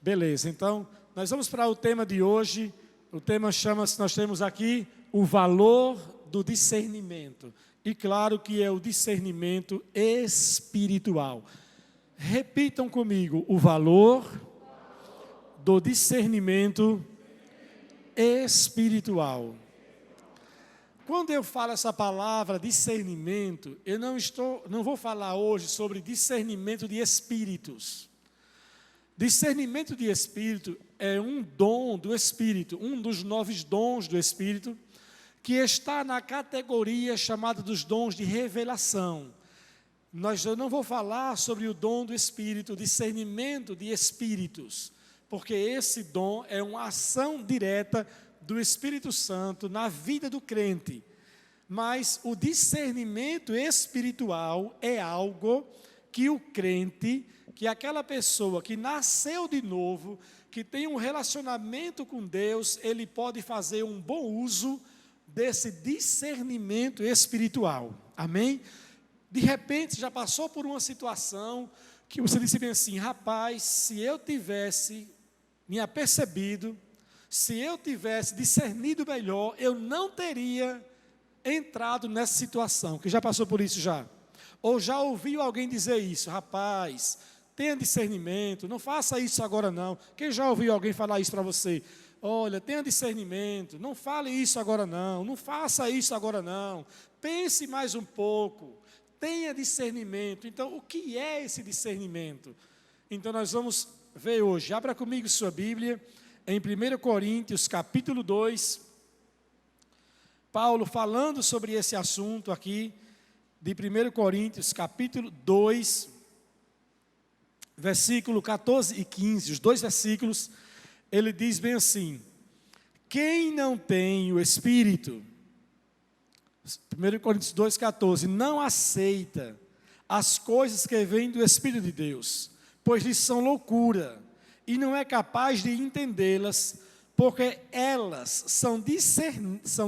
Beleza, então nós vamos para o tema de hoje. O tema chama-se, nós temos aqui o valor do discernimento. E claro que é o discernimento espiritual. Repitam comigo, o valor do discernimento espiritual. Quando eu falo essa palavra discernimento, eu não vou falar hoje sobre discernimento de espíritos. Discernimento de espírito é um dom do Espírito, um dos 9 dons do Espírito, que está na categoria chamada dos dons de revelação. Eu não vou falar sobre o dom do Espírito, discernimento de espíritos, porque esse dom é uma ação direta do Espírito Santo na vida do crente. Mas o discernimento espiritual é algo que o crente, que aquela pessoa que nasceu de novo, que tem um relacionamento com Deus, ele pode fazer um bom uso desse discernimento espiritual. Amém? De repente, já passou por uma situação que você disse bem assim: rapaz, se eu tivesse me apercebido, se eu tivesse discernido melhor, eu não teria entrado nessa situação. Que já passou por isso já? Ou já ouviu alguém dizer isso? Rapaz, tenha discernimento, não faça isso agora não. Quem já ouviu alguém falar isso para você? Olha, tenha discernimento, não fale isso agora não, não faça isso agora não. Pense mais um pouco, tenha discernimento. Então, o que é esse discernimento? Então, nós vamos ver hoje. Abra comigo sua Bíblia, em 1 Coríntios, capítulo 2. Paulo falando sobre esse assunto aqui, de 1 Coríntios, capítulo 2, versículo 14 e 15, os 2 versículos, ele diz bem assim: quem não tem o Espírito, 1 Coríntios 2, 14, não aceita as coisas que vêm do Espírito de Deus, pois lhes são loucura, e não é capaz de entendê-las, porque elas são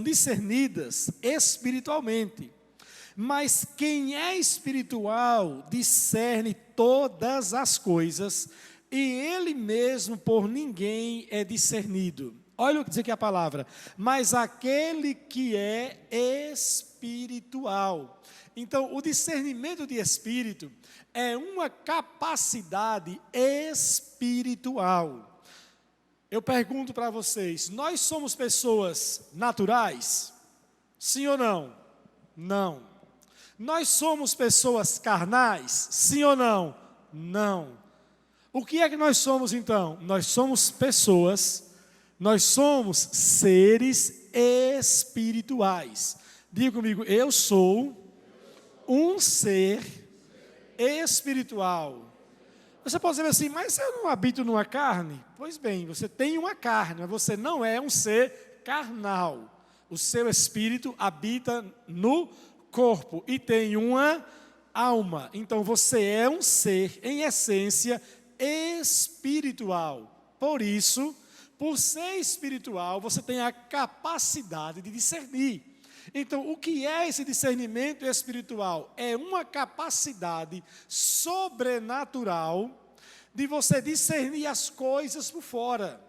discernidas espiritualmente. Mas quem é espiritual discerne todas as coisas, e ele mesmo por ninguém é discernido. Olha o que diz aqui a palavra: mas aquele que é espiritual. Então, o discernimento de espírito é uma capacidade espiritual. Eu pergunto para vocês: nós somos pessoas naturais? Sim ou não? Não. Nós somos pessoas carnais? Sim ou não? Não. O que é que nós somos então? Nós somos pessoas, nós somos seres espirituais. Diga comigo: eu sou um ser espiritual. Você pode dizer assim: mas eu não habito numa carne? Pois bem, você tem uma carne, mas você não é um ser carnal. O seu espírito habita no corpo e tem uma alma. Então você é um ser, em essência, espiritual. Por isso, por ser espiritual, você tem a capacidade de discernir. Então, o que é esse discernimento espiritual? É uma capacidade sobrenatural de você discernir as coisas por fora.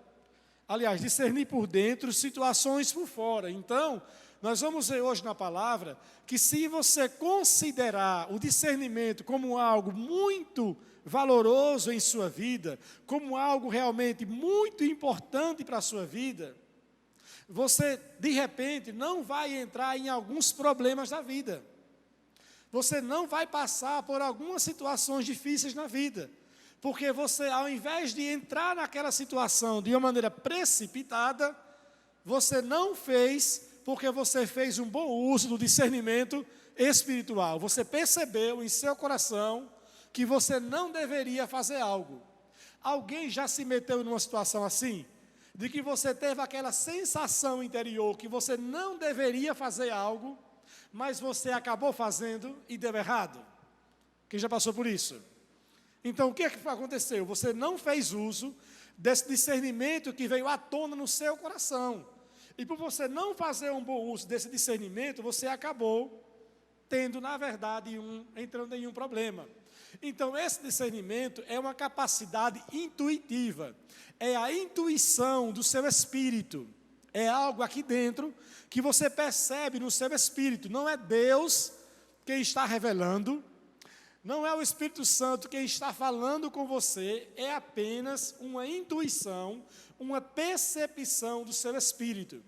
Aliás, discernir por dentro, situações por fora. Então, nós vamos ver hoje na palavra que se você considerar o discernimento como algo muito valoroso em sua vida, como algo realmente muito importante para a sua vida, você, de repente, não vai entrar em alguns problemas da vida. Você não vai passar por algumas situações difíceis na vida. Porque você, ao invés de entrar naquela situação de uma maneira precipitada, você não fez, porque você fez um bom uso do discernimento espiritual. Você percebeu em seu coração que você não deveria fazer algo. Alguém já se meteu numa situação assim? De que você teve aquela sensação interior que você não deveria fazer algo, mas você acabou fazendo e deu errado? Quem já passou por isso? Então, o que aconteceu? Você não fez uso desse discernimento que veio à tona no seu coração. E por você não fazer um bom uso desse discernimento, você acabou tendo, na verdade, entrando em um problema. Então, esse discernimento é uma capacidade intuitiva, é a intuição do seu espírito, é algo aqui dentro que você percebe no seu espírito, não é Deus quem está revelando, não é o Espírito Santo quem está falando com você, é apenas uma intuição, uma percepção do seu espírito.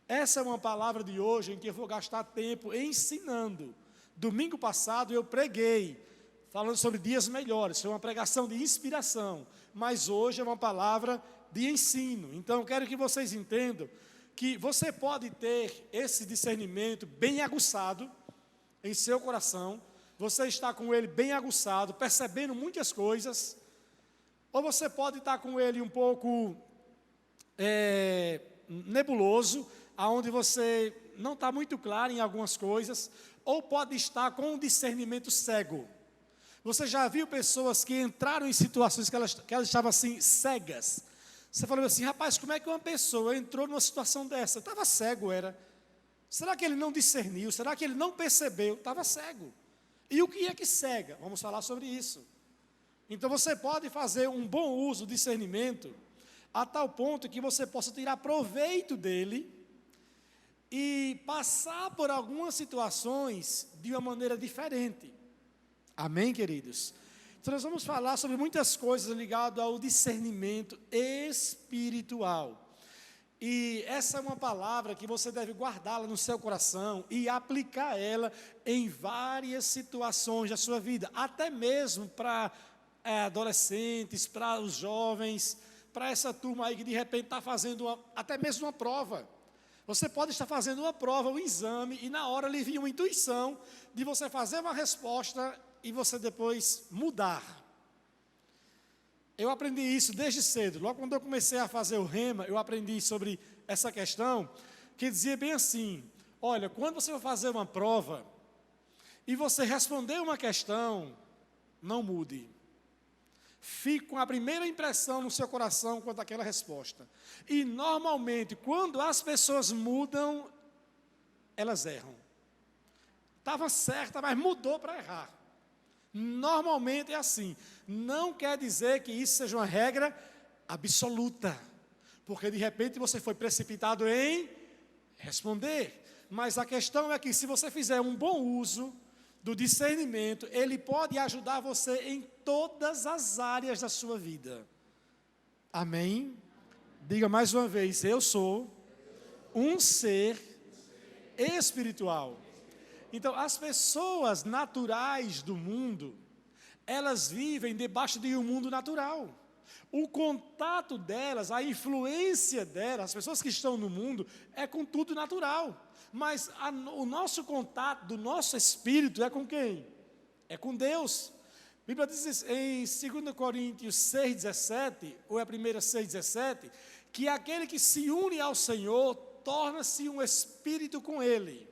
Essa é uma palavra de hoje em que eu vou gastar tempo ensinando. Domingo passado eu preguei, falando sobre dias melhores, foi uma pregação de inspiração, mas hoje é uma palavra de ensino. Então, eu quero que vocês entendam que você pode ter esse discernimento bem aguçado em seu coração, você está com ele bem aguçado, percebendo muitas coisas, ou você pode estar com ele um pouco nebuloso, aonde você não está muito claro em algumas coisas, ou pode estar com um discernimento cego. Você já viu pessoas que entraram em situações que elas estavam assim, cegas? Você falou assim, rapaz, como é que uma pessoa entrou numa situação dessa? Estava cego, era. Será que ele não discerniu? Será que ele não percebeu? Estava cego. E o que é que cega? Vamos falar sobre isso. Então você pode fazer um bom uso do discernimento, a tal ponto que você possa tirar proveito dele e passar por algumas situações de uma maneira diferente. Amém, queridos? Então nós vamos falar sobre muitas coisas ligadas ao discernimento espiritual. E essa é uma palavra que você deve guardá-la no seu coração e aplicar ela em várias situações da sua vida, até mesmo para adolescentes, para os jovens, para essa turma aí que de repente está fazendo até mesmo uma prova. Você pode estar fazendo uma prova, um exame, e na hora lhe vinha uma intuição de você fazer uma resposta e você depois mudar. Eu aprendi isso desde cedo. Logo quando eu comecei a fazer o rema, eu aprendi sobre essa questão, que dizia bem assim, olha, quando você vai fazer uma prova, e você responder uma questão, não mude. Fique com a primeira impressão no seu coração quanto àquela resposta. E normalmente, quando as pessoas mudam, elas erram. Estava certa, mas mudou para errar. Normalmente é assim. Não quer dizer que isso seja uma regra absoluta, porque de repente você foi precipitado em responder. Mas a questão é que se você fizer um bom uso do discernimento, ele pode ajudar você em todas as áreas da sua vida. Amém? Diga mais uma vez, eu sou um ser espiritual. Então, as pessoas naturais do mundo, elas vivem debaixo de um mundo natural. O contato delas, a influência delas, as pessoas que estão no mundo, é com tudo natural. Mas o nosso contato do nosso espírito é com quem? É com Deus. A Bíblia diz em 2 Coríntios 6,17, ou é a 1 6,17, que aquele que se une ao Senhor, torna-se um espírito com Ele.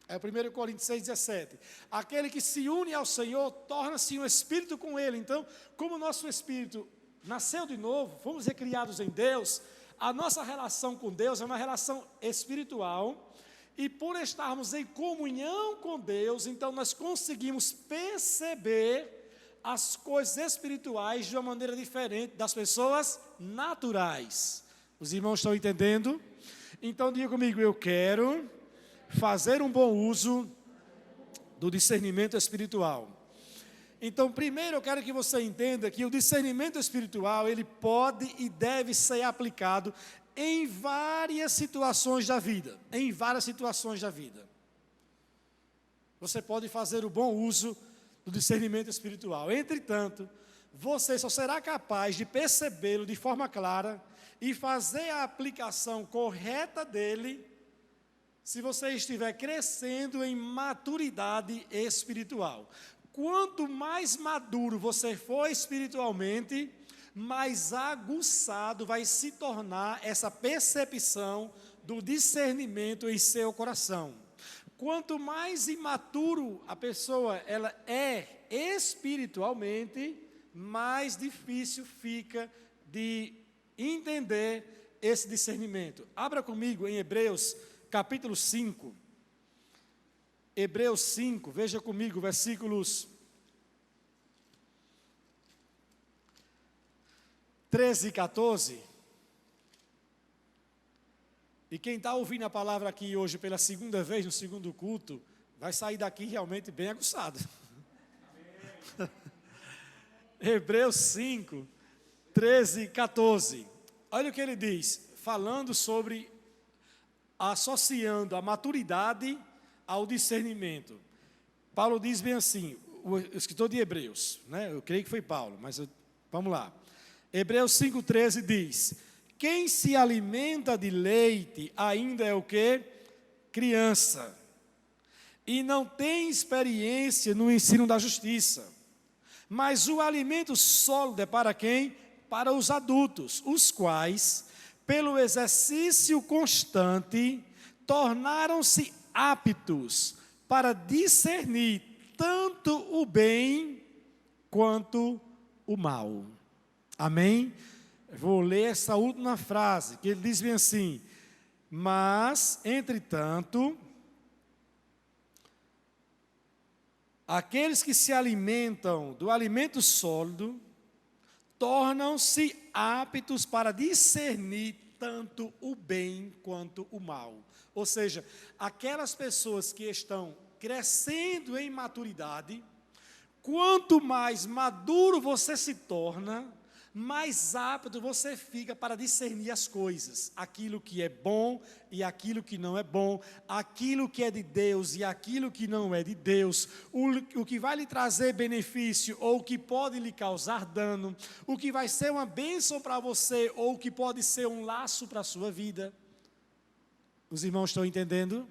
É 1 Coríntios 6,17. Aquele que se une ao Senhor, torna-se um espírito com Ele. Então, como o nosso espírito nasceu de novo, fomos recriados em Deus, a nossa relação com Deus é uma relação espiritual. E por estarmos em comunhão com Deus, então nós conseguimos perceber as coisas espirituais de uma maneira diferente das pessoas naturais. Os irmãos estão entendendo? Então, diga comigo, eu quero fazer um bom uso do discernimento espiritual. Então, primeiro eu quero que você entenda que o discernimento espiritual, ele pode e deve ser aplicado em várias situações da vida. Em várias situações da vida. Você pode fazer o bom uso do discernimento espiritual. Entretanto, você só será capaz de percebê-lo de forma clara e fazer a aplicação correta dele se você estiver crescendo em maturidade espiritual. Quanto mais maduro você for espiritualmente, mais aguçado vai se tornar essa percepção do discernimento em seu coração. Quanto mais imaturo a pessoa ela é espiritualmente, mais difícil fica de entender esse discernimento. Abra comigo em Hebreus capítulo 5, Hebreus 5, veja comigo, versículos 13 e 14. E quem está ouvindo a palavra aqui hoje pela segunda vez, no segundo culto, vai sair daqui realmente bem aguçado. Hebreus 5, 13 e 14. Olha o que ele diz, falando sobre, associando a maturidade ao discernimento. Paulo diz bem assim, o escritor de Hebreus, né? Eu creio que foi Paulo, mas vamos lá. Hebreus 5,13 diz: quem se alimenta de leite ainda é o quê? Criança. E não tem experiência no ensino da justiça. Mas o alimento sólido é para quem? Para os adultos, os quais, pelo exercício constante, tornaram-se aptos para discernir tanto o bem quanto o mal. Amém? Vou ler essa última frase, que ele diz bem assim: mas, entretanto, aqueles que se alimentam do alimento sólido, tornam-se aptos para discernir tanto o bem quanto o mal. Ou seja, aquelas pessoas que estão crescendo em maturidade, quanto mais maduro você se torna, mais apto você fica para discernir as coisas, aquilo que é bom e aquilo que não é bom, aquilo que é de Deus e aquilo que não é de Deus, o que vai lhe trazer benefício ou o que pode lhe causar dano, o que vai ser uma bênção para você ou o que pode ser um laço para a sua vida. Os irmãos estão entendendo?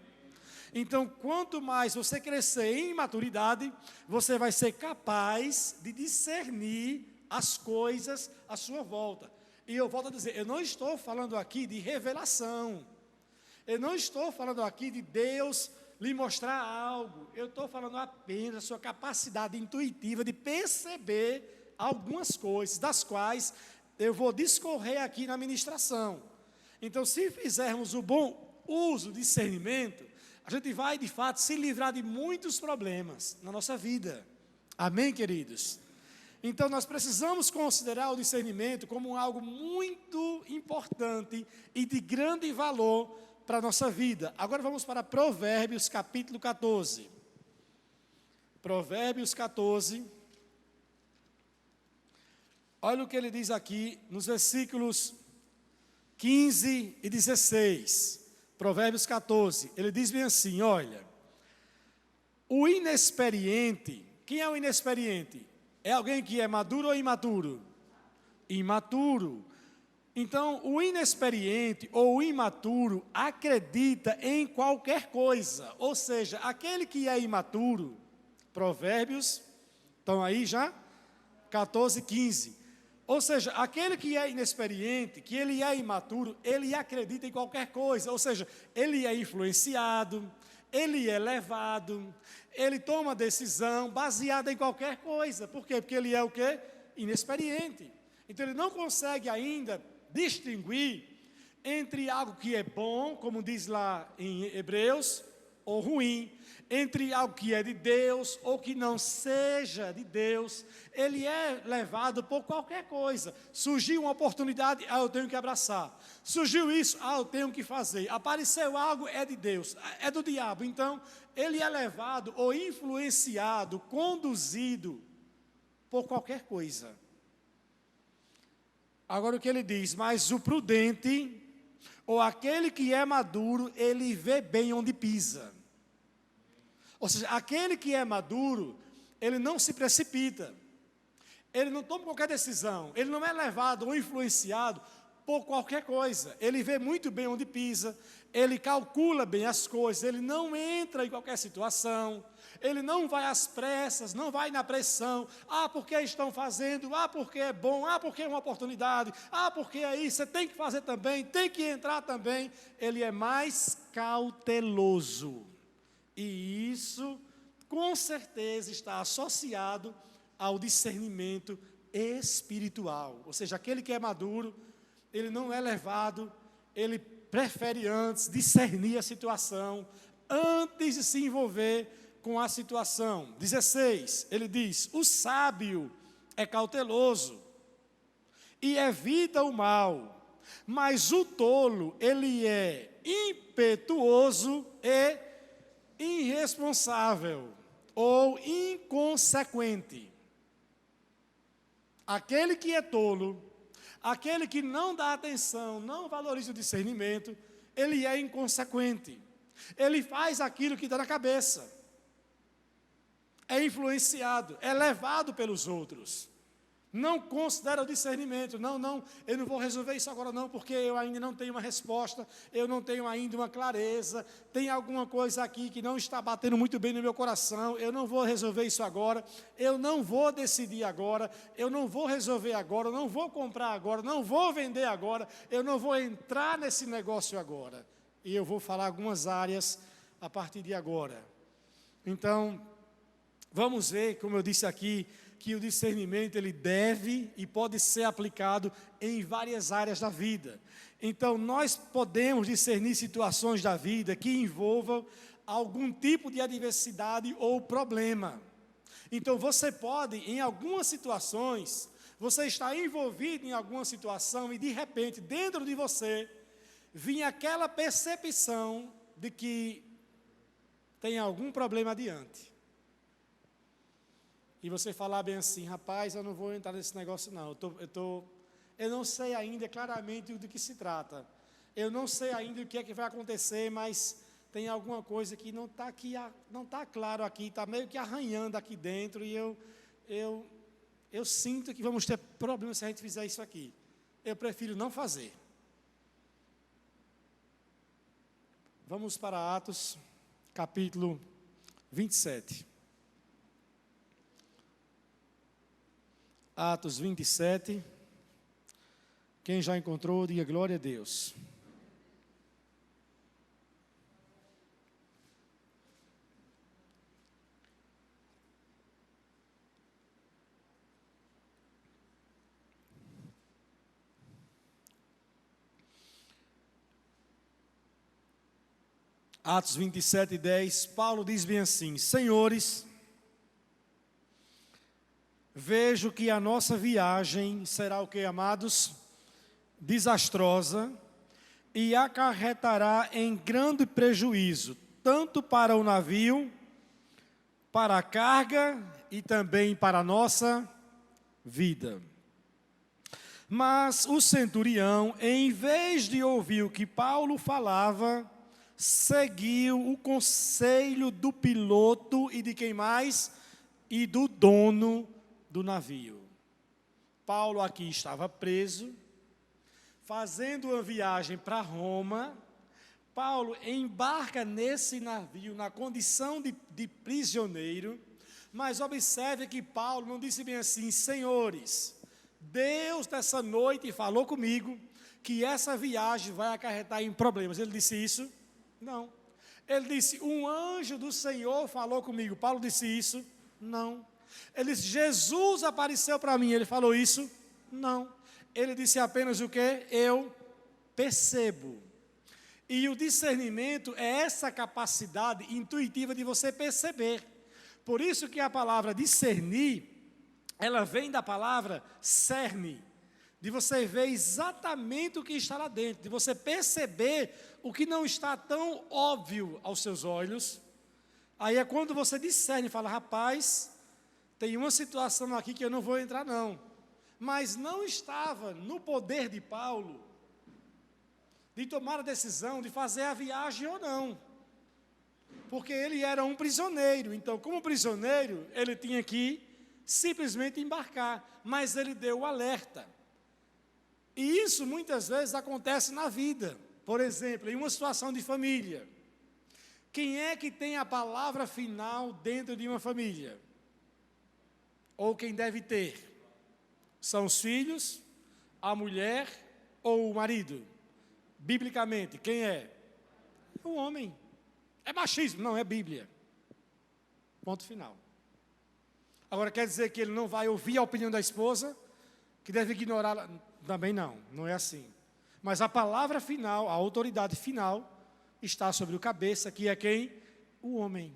Então, quanto mais você crescer em maturidade, você vai ser capaz de discernir as coisas à sua volta. E eu volto a dizer, eu não estou falando aqui de revelação. Eu não estou falando aqui de Deus lhe mostrar algo. Eu estou falando apenas da sua capacidade intuitiva de perceber algumas coisas, das quais eu vou discorrer aqui na ministração. Então, se fizermos o bom uso, discernimento, a gente vai, de fato, se livrar de muitos problemas na nossa vida. Amém, queridos? Então, nós precisamos considerar o discernimento como algo muito importante e de grande valor para a nossa vida. Agora vamos para Provérbios, capítulo 14. Provérbios 14. Olha o que ele diz aqui nos versículos 15 e 16. Provérbios 14. Ele diz bem assim, olha: o inexperiente, quem é o inexperiente? É alguém que é maduro ou imaturo? Imaturo. Então, o inexperiente ou o imaturo acredita em qualquer coisa. Ou seja, aquele que é imaturo, Provérbios, estão aí já? 14, 15. Ou seja, aquele que é inexperiente, que ele é imaturo, ele acredita em qualquer coisa. Ou seja, ele é influenciado, ele é levado, ele toma decisão baseada em qualquer coisa. Por quê? Porque ele é o quê? Inexperiente. Então ele não consegue ainda distinguir entre algo que é bom, como diz lá em Hebreus, ou ruim, entre algo que é de Deus ou que não seja de Deus. Ele é levado por qualquer coisa. Surgiu uma oportunidade, eu tenho que abraçar. Surgiu isso, eu tenho que fazer. Apareceu algo, é de Deus, é do diabo. Então, ele é levado ou influenciado, conduzido por qualquer coisa. Agora o que ele diz, mas o prudente, ou aquele que é maduro, ele vê bem onde pisa. Ou seja, aquele que é maduro, ele não se precipita, ele não toma qualquer decisão, ele não é levado ou influenciado por qualquer coisa, ele vê muito bem onde pisa, ele calcula bem as coisas, ele não entra em qualquer situação, ele não vai às pressas, não vai na pressão, porque estão fazendo, porque é bom, porque é uma oportunidade, porque é isso, você tem que fazer também, tem que entrar também. Ele é mais cauteloso, e isso com certeza está associado ao discernimento espiritual, ou seja, aquele que é maduro, ele não é levado, ele prefere antes discernir a situação, antes de se envolver com a situação. 16, ele diz, o sábio é cauteloso, e evita o mal, mas o tolo, ele é impetuoso e irresponsável ou inconsequente. Aquele que é tolo, aquele que não dá atenção, não valoriza o discernimento, ele é inconsequente. Ele faz aquilo que dá na cabeça. É influenciado, é levado pelos outros. Não considera o discernimento. Não, eu não vou resolver isso agora não, porque eu ainda não tenho uma resposta, eu não tenho ainda uma clareza, tem alguma coisa aqui que não está batendo muito bem no meu coração, eu não vou resolver isso agora, eu não vou decidir agora, eu não vou resolver agora, eu não vou comprar agora, não vou vender agora, eu não vou entrar nesse negócio agora. E eu vou falar algumas áreas a partir de agora. Então, vamos ver, como eu disse aqui, que o discernimento ele deve e pode ser aplicado em várias áreas da vida. Então, nós podemos discernir situações da vida que envolvam algum tipo de adversidade ou problema. Então, você pode, em algumas situações, você está envolvido em alguma situação e, de repente, dentro de você, vinha aquela percepção de que tem algum problema adiante. E você falar bem assim, rapaz, eu não vou entrar nesse negócio não, eu não sei ainda claramente do que se trata, eu não sei ainda o que é que vai acontecer, mas tem alguma coisa que não está aqui, não está claro aqui, está meio que arranhando aqui dentro, e eu sinto que vamos ter problemas se a gente fizer isso aqui. Eu prefiro não fazer. Vamos para Atos, capítulo 27. Atos 27. Quem já encontrou, diga glória a Deus. Atos 27, 10, Paulo diz bem assim: Senhores, vejo que a nossa viagem será o que, amados? Desastrosa, e acarretará em grande prejuízo, tanto para o navio, para a carga e também para a nossa vida. Mas o centurião, em vez de ouvir o que Paulo falava, seguiu o conselho do piloto e de quem mais? E do dono do navio. Paulo aqui estava preso, fazendo uma viagem para Roma. Paulo embarca nesse navio na condição de prisioneiro, mas observe que Paulo não disse bem assim: Senhores, Deus nessa noite falou comigo que essa viagem vai acarretar em problemas. Ele disse isso? Não. Ele disse: um anjo do Senhor falou comigo. Paulo disse isso? Não. Ele disse: Jesus apareceu para mim. Ele falou isso? Não. Ele disse apenas o quê? Eu percebo. E o discernimento é essa capacidade intuitiva de você perceber. Por isso que a palavra discernir, ela vem da palavra cerne, de você ver exatamente o que está lá dentro, de você perceber o que não está tão óbvio aos seus olhos. Aí é quando você discerne e fala: rapaz, tem uma situação aqui que eu não vou entrar não. Mas não estava no poder de Paulo de tomar a decisão de fazer a viagem ou não, porque ele era um prisioneiro. Então, como prisioneiro, ele tinha que simplesmente embarcar, mas ele deu o alerta. E isso muitas vezes acontece na vida. Por exemplo, em uma situação de família, quem é que tem a palavra final dentro de uma família? Ou quem deve ter? São os filhos, a mulher ou o marido? Biblicamente, quem é? O homem. É machismo? Não, é Bíblia. Ponto final. Agora, quer dizer que ele não vai ouvir a opinião da esposa, que deve ignorá-la? Também não é assim. Mas a palavra final, a autoridade final, está sobre o cabeça, que é quem? O homem.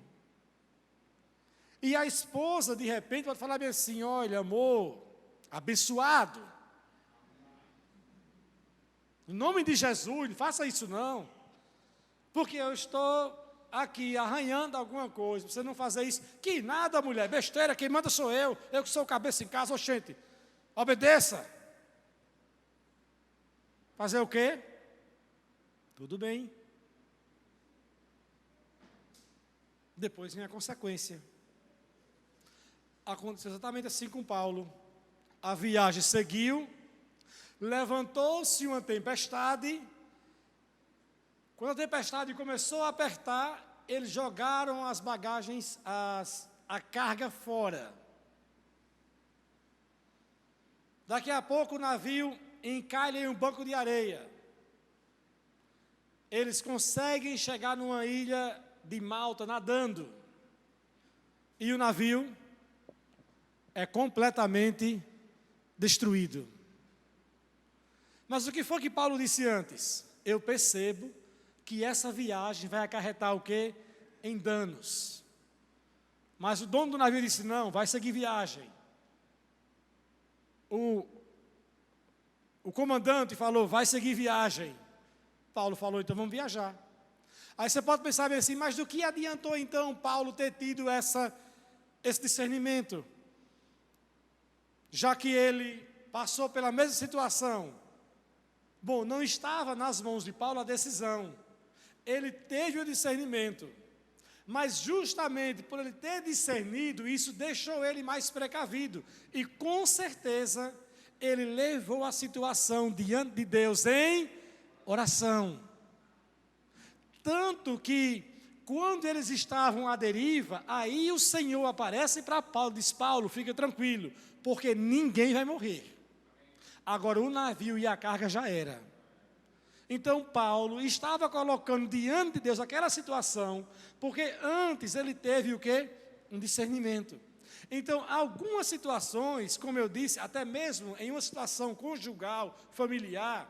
E a esposa, de repente, pode falar bem assim: olha, amor, abençoado, Em nome de Jesus, não faça isso não. Porque eu estou aqui arranhando alguma coisa, você não fazer isso. Que nada, mulher, besteira, quem manda sou eu que sou o cabeça em casa, oxente. Obedeça. Fazer o quê? Tudo bem. Depois vem a consequência. Aconteceu exatamente assim com Paulo. A viagem seguiu, levantou-se uma tempestade. Quando a tempestade começou a apertar, eles jogaram as bagagens, a carga fora. Daqui a pouco o navio encalha em um banco de areia. Eles conseguem chegar numa ilha de Malta nadando. E o navio é completamente destruído. Mas o que foi que Paulo disse antes? Eu percebo que essa viagem vai acarretar o quê? Em danos. Mas o dono do navio disse, não, vai seguir viagem. O comandante falou, vai seguir viagem. Paulo falou, então vamos viajar. Aí você pode pensar bem assim, mas do que adiantou então Paulo ter tido esse discernimento? Já que ele passou pela mesma situação. Bom, não estava nas mãos de Paulo a decisão. Ele teve o discernimento. Mas justamente por ele ter discernido, isso deixou ele mais precavido. E com certeza, ele levou a situação diante de Deus em oração. Tanto que, quando eles estavam à deriva, aí o Senhor aparece para Paulo e diz, Paulo, fica tranquilo, porque ninguém vai morrer. Agora o navio e a carga já era. Então Paulo estava colocando diante de Deus aquela situação, porque antes ele teve o quê? Um discernimento. Então, algumas situações, como eu disse, até mesmo em uma situação conjugal, familiar,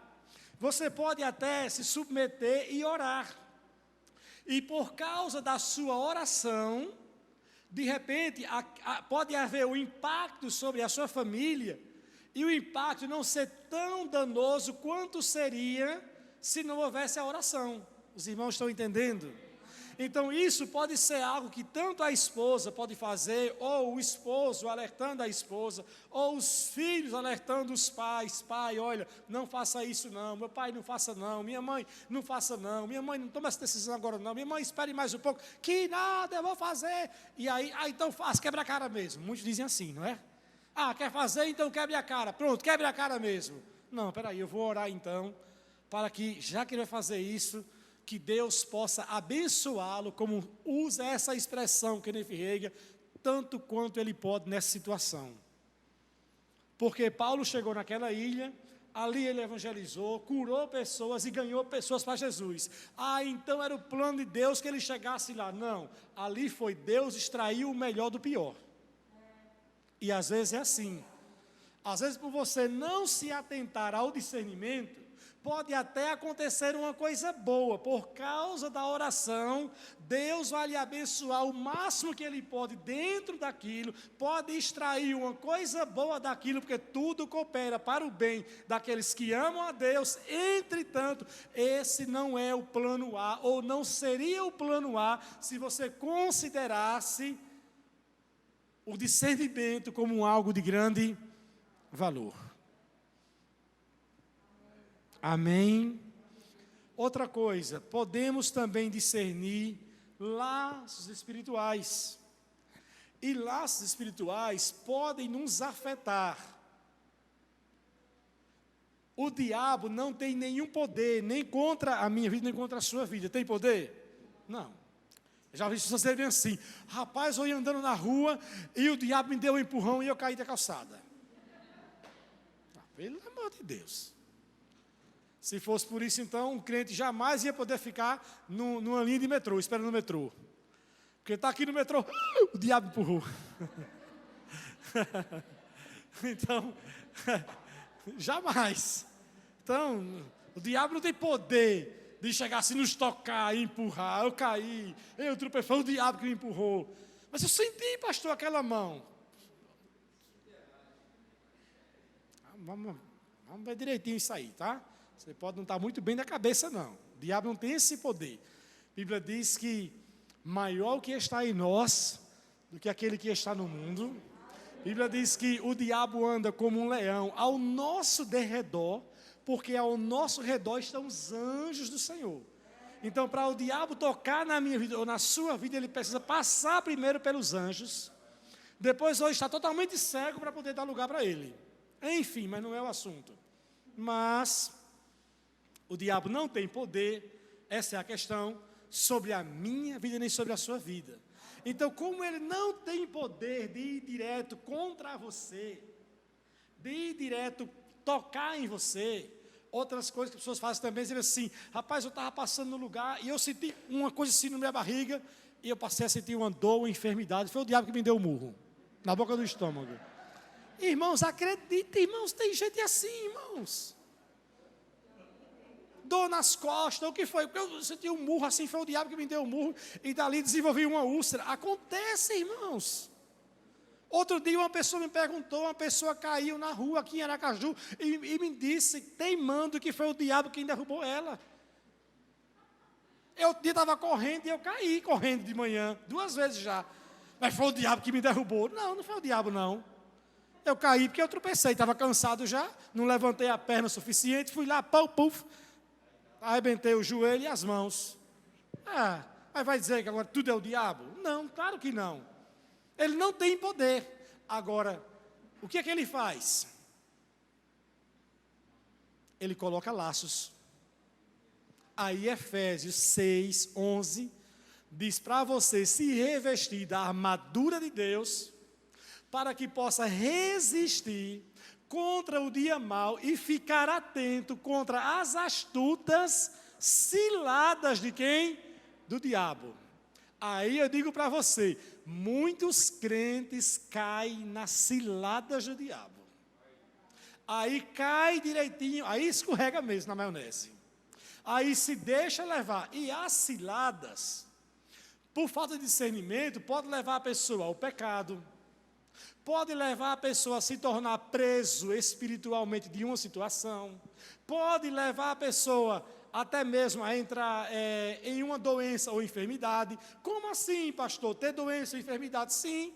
você pode até se submeter e orar. E por causa da sua oração, de repente, pode haver um impacto sobre a sua família, e o impacto não ser tão danoso quanto seria se não houvesse a oração. Os irmãos estão entendendo? Então isso pode ser algo que tanto a esposa pode fazer, ou o esposo alertando a esposa, ou os filhos alertando os pais. Pai, olha, não faça isso não, meu pai não faça não, minha mãe não faça não, minha mãe não toma essa decisão agora não, minha mãe espere mais um pouco, que nada eu vou fazer. E aí então faz, quebra a cara mesmo. Muitos dizem assim, não é? Quer fazer, então quebre a cara. Pronto, quebre a cara mesmo. Não, peraí, eu vou orar então, para que, já que ele vai fazer isso, que Deus possa abençoá-lo, como usa essa expressão, Kenneth Hagin, tanto quanto ele pode nessa situação. Porque Paulo chegou naquela ilha, ali ele evangelizou, curou pessoas e ganhou pessoas para Jesus. Então era o plano de Deus que ele chegasse lá. Não, ali foi Deus extrair o melhor do pior. E às vezes é assim. Às vezes por você não se atentar ao discernimento, pode até acontecer uma coisa boa. Por causa da oração, Deus vai lhe abençoar o máximo que Ele pode dentro daquilo, pode extrair uma coisa boa daquilo, porque tudo coopera para o bem daqueles que amam a Deus. Entretanto, esse não é o plano A, ou não seria o plano A, se você considerasse o discernimento como algo de grande valor. Amém? Outra coisa, podemos também discernir laços espirituais. E laços espirituais podem nos afetar. O diabo não tem nenhum poder, nem contra a minha vida, nem contra a sua vida. Tem poder? Não. Eu já vi pessoas dizerem assim, rapaz, eu ia andando na rua e o diabo me deu um empurrão e eu caí da calçada. Pelo amor de Deus. Se fosse por isso, então, o crente jamais ia poder ficar numa linha de metrô, esperando o metrô. Porque está aqui no metrô, o diabo empurrou. Então, jamais. Então, o diabo não tem poder de chegar assim, nos tocar e empurrar. Eu caí, eu tropecei, foi o diabo que me empurrou. Mas eu senti, pastor, aquela mão. Vamos ver direitinho isso aí, tá? Você pode não estar muito bem da cabeça, não. O diabo não tem esse poder. A Bíblia diz que maior o que está em nós do que aquele que está no mundo. A Bíblia diz que o diabo anda como um leão ao nosso derredor, porque ao nosso redor estão os anjos do Senhor. Então, para o diabo tocar na minha vida ou na sua vida, ele precisa passar primeiro pelos anjos, depois hoje está totalmente cego para poder dar lugar para ele. Enfim, mas não é o assunto. Mas o diabo não tem poder, essa é a questão, sobre a minha vida nem sobre a sua vida. Então, como ele não tem poder de ir direto contra você, de ir direto tocar em você, outras coisas que as pessoas fazem também, dizem assim, rapaz, eu estava passando no lugar e eu senti uma coisa assim na minha barriga, e eu passei a sentir uma dor, uma enfermidade, foi o diabo que me deu o murro, na boca do estômago. Irmãos, acreditem, irmãos, tem gente assim, irmãos. Dor nas costas, o que foi? Porque eu senti um murro assim, foi o diabo que me deu o murro, e dali desenvolvi uma úlcera. Acontece, irmãos. Outro dia uma pessoa me perguntou, uma pessoa caiu na rua aqui em Aracaju, e me disse, teimando, que foi o diabo quem derrubou ela. Eu estava correndo e eu caí correndo de manhã, 2 vezes já. Mas foi o diabo que me derrubou. Não, não foi o diabo não. Eu caí porque eu tropecei, estava cansado já, não levantei a perna o suficiente, fui lá, pau, puf, arrebentei o joelho e as mãos. Mas vai dizer que agora tudo é o diabo? Não, claro que não. Ele não tem poder. Agora, o que é que ele faz? Ele coloca laços. Aí Efésios 6:11 diz para você se revestir da armadura de Deus, para que possa resistir contra o dia mau e ficar atento contra as astutas ciladas de quem? Do diabo. Aí eu digo para você, muitos crentes caem nas ciladas do diabo. Aí cai direitinho, aí escorrega mesmo na maionese. Aí se deixa levar. E as ciladas, por falta de discernimento, pode levar a pessoa ao pecado, pode levar a pessoa a se tornar preso espiritualmente de uma situação, pode levar a pessoa até mesmo a entrar em uma doença ou enfermidade. Como assim, pastor? Ter doença ou enfermidade? Sim.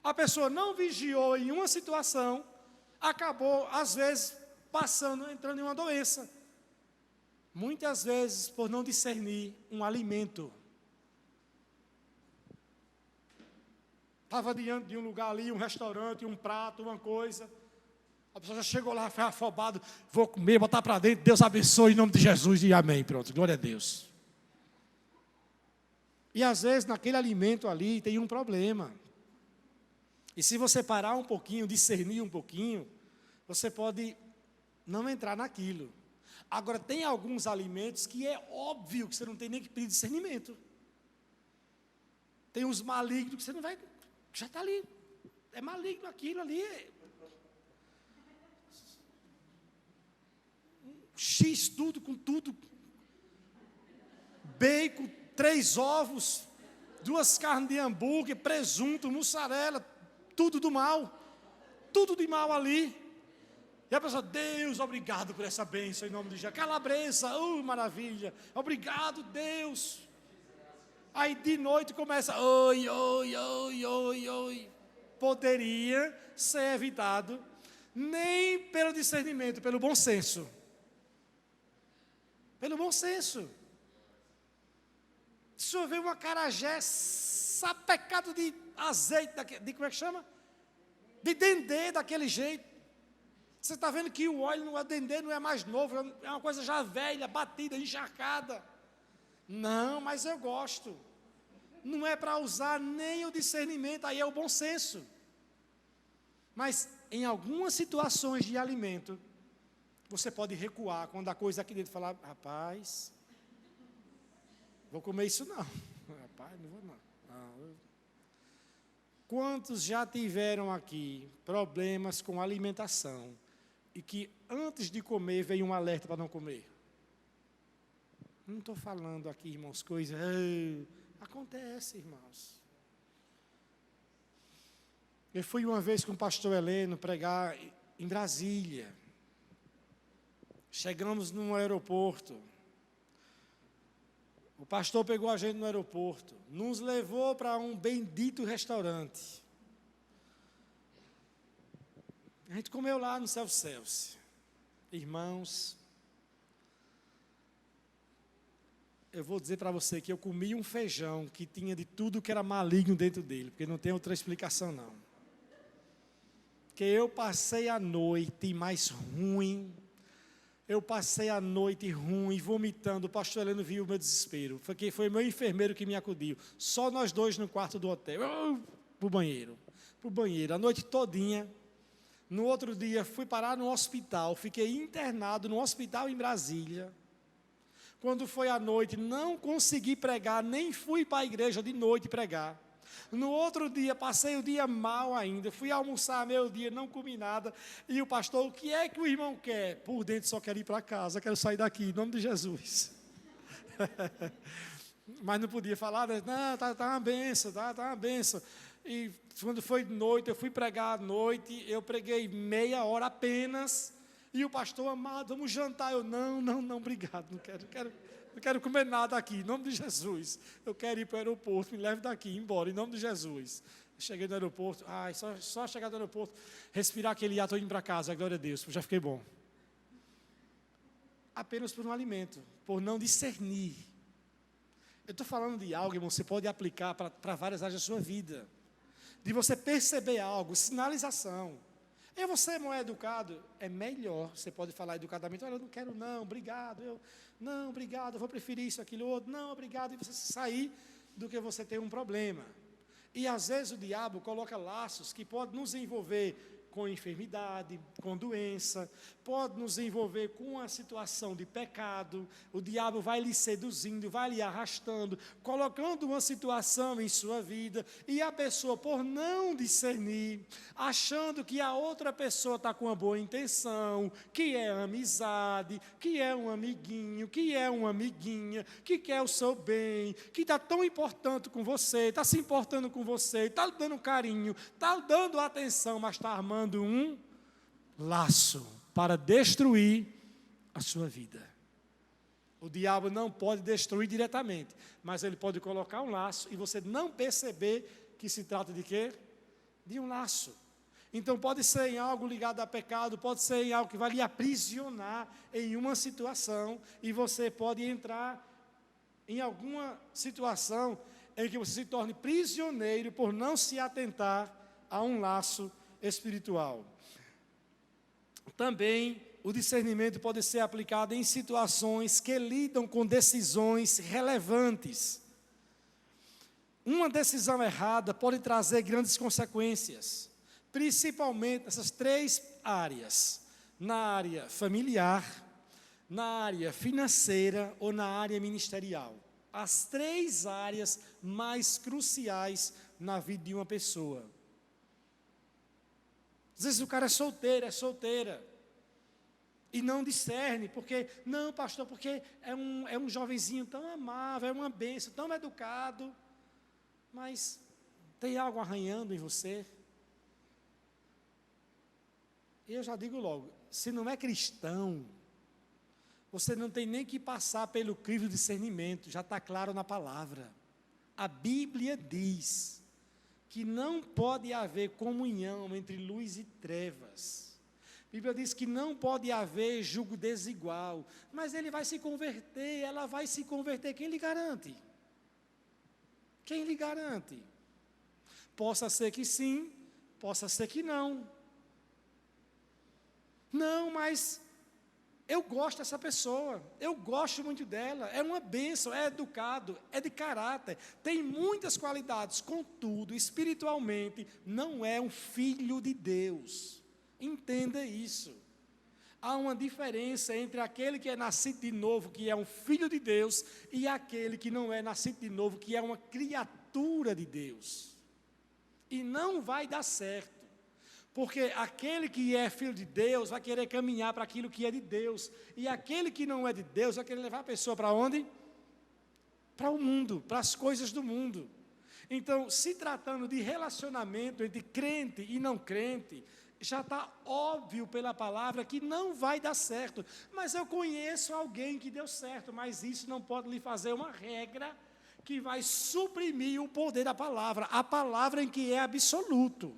A pessoa não vigiou em uma situação, acabou, às vezes, entrando em uma doença. Muitas vezes, por não discernir um alimento. Estava diante de um lugar ali, um restaurante, um prato, uma coisa. A pessoa já chegou lá, foi afobado, vou comer, botar para dentro, Deus abençoe em nome de Jesus e amém, pronto, glória a Deus. E às vezes naquele alimento ali tem um problema. E se você parar um pouquinho, discernir um pouquinho, você pode não entrar naquilo. Agora tem alguns alimentos que é óbvio que você não tem nem que pedir discernimento. Tem uns malignos que você não vai, já está ali, é maligno aquilo ali. X tudo com tudo, bacon, 3 ovos, 2 carnes de hambúrguer, presunto, mussarela, tudo do mal, tudo de mal ali. E a pessoa, Deus, obrigado por essa bênção em nome de Jesus. Calabresa, maravilha, obrigado Deus. Aí de noite começa, oi. Poderia ser evitado, nem pelo discernimento, pelo bom senso. Pelo bom senso. Se eu ver uma acarajé sapecado de azeite, como é que chama? De dendê daquele jeito. Você está vendo que o óleo no dendê não é mais novo, é uma coisa já velha, batida, encharcada. Não, mas eu gosto. Não é para usar nem o discernimento, aí é o bom senso. Mas em algumas situações de alimento, você pode recuar quando a coisa aqui dentro falar, rapaz, vou comer isso não. Rapaz, não vou não. Quantos já tiveram aqui problemas com alimentação e que antes de comer veio um alerta para não comer? Não estou falando aqui, irmãos, coisas... Acontece, irmãos. Eu fui uma vez com o pastor Heleno pregar em Brasília. Chegamos no aeroporto. O pastor pegou a gente no aeroporto, nos levou para um bendito restaurante. A gente comeu lá no Self-Service. Irmãos, eu vou dizer para você que eu comi um feijão que tinha de tudo que era maligno dentro dele, porque não tem outra explicação não. Que eu passei a noite mais ruim, vomitando. O pastor Heleno viu o meu desespero, foi meu enfermeiro que me acudiu, só nós dois no quarto do hotel, pro banheiro, a noite todinha. No outro dia fui parar no hospital, fiquei internado no hospital em Brasília. Quando foi à noite, não consegui pregar, nem fui para a igreja de noite pregar. No outro dia, passei o dia mal ainda, fui almoçar meio-dia, não comi nada. E o pastor, o que é que o irmão quer? Por dentro só quero ir para casa, quero sair daqui, em nome de Jesus. Mas não podia falar, não, tá uma benção, tá uma benção. E quando foi de noite, eu fui pregar à noite, eu preguei meia hora apenas. E o pastor, amado, vamos jantar. Eu, não, obrigado, não quero comer nada aqui, em nome de Jesus. Eu quero ir para o aeroporto, me leve daqui, embora, em nome de Jesus. Cheguei no aeroporto, só chegar no aeroporto, respirar aquele ar, estou indo para casa, glória a Deus, já fiquei bom. Apenas por um alimento, por não discernir. Eu estou falando de algo, irmão, você pode aplicar para várias áreas da sua vida. De você perceber algo, sinalização. E você não é educado, é melhor, você pode falar educadamente, olha, eu não quero não, obrigado, eu vou preferir isso, aquilo, outro, não, obrigado, e você sair do que você ter um problema. E às vezes o diabo coloca laços que podem nos envolver com enfermidade, com doença, pode nos envolver com uma situação de pecado. O diabo vai lhe seduzindo, vai lhe arrastando, colocando uma situação em sua vida, e a pessoa, por não discernir, achando que a outra pessoa está com uma boa intenção, que é amizade, que é um amiguinho, que é uma amiguinha, que quer o seu bem, que está tão importante com você, está se importando com você, está lhe dando carinho, está lhe dando atenção, mas está armando um laço para destruir a sua vida. O diabo não pode destruir diretamente, mas ele pode colocar um laço e você não perceber que se trata de quê? De um laço. Então pode ser em algo ligado a pecado, pode ser em algo que vai lhe aprisionar em uma situação, e você pode entrar em alguma situação em que você se torne prisioneiro por não se atentar a um laço espiritual. Também o discernimento pode ser aplicado em situações que lidam com decisões relevantes. Uma decisão errada pode trazer grandes consequências, principalmente nessas três áreas: na área familiar, na área financeira ou na área ministerial. As três áreas mais cruciais na vida de uma pessoa. Às vezes o cara é solteira, e não discerne, porque, não, pastor, porque é um jovenzinho tão amável, é uma bênção, tão educado, mas tem algo arranhando em você. E eu já digo logo, se não é cristão, você não tem nem que passar pelo crivo de discernimento, já está claro na palavra. A Bíblia diz que não pode haver comunhão entre luz e trevas. A Bíblia diz que não pode haver julgo desigual, mas ele vai se converter, ela vai se converter, quem lhe garante? Quem lhe garante? Possa ser que sim, possa ser que não. Não, mas eu gosto dessa pessoa, eu gosto muito dela, é uma bênção, é educado, é de caráter, tem muitas qualidades, contudo, espiritualmente, não é um filho de Deus. Entenda isso. Há uma diferença entre aquele que é nascido de novo, que é um filho de Deus, e aquele que não é nascido de novo, que é uma criatura de Deus. E não vai dar certo. Porque aquele que é filho de Deus vai querer caminhar para aquilo que é de Deus. E aquele que não é de Deus vai querer levar a pessoa para onde? Para o mundo, para as coisas do mundo. Então, se tratando de relacionamento entre crente e não crente, já está óbvio pela palavra que não vai dar certo. Mas eu conheço alguém que deu certo, mas isso não pode lhe fazer uma regra que vai suprimir o poder da palavra. A palavra em que é absoluto.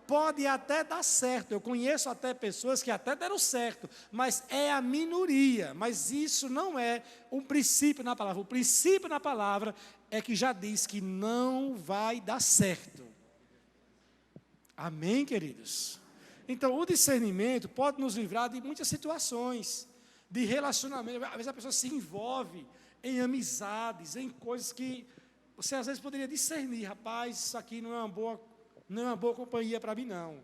Pode até dar certo, eu conheço até pessoas que até deram certo, mas é a minoria. Mas isso não é um princípio na palavra. O princípio na palavra é que já diz que não vai dar certo. Amém, queridos? Então, o discernimento pode nos livrar de muitas situações, de relacionamento. Às vezes a pessoa se envolve em amizades, em coisas que você às vezes poderia discernir. Rapaz, isso aqui não é uma boa companhia para mim, não.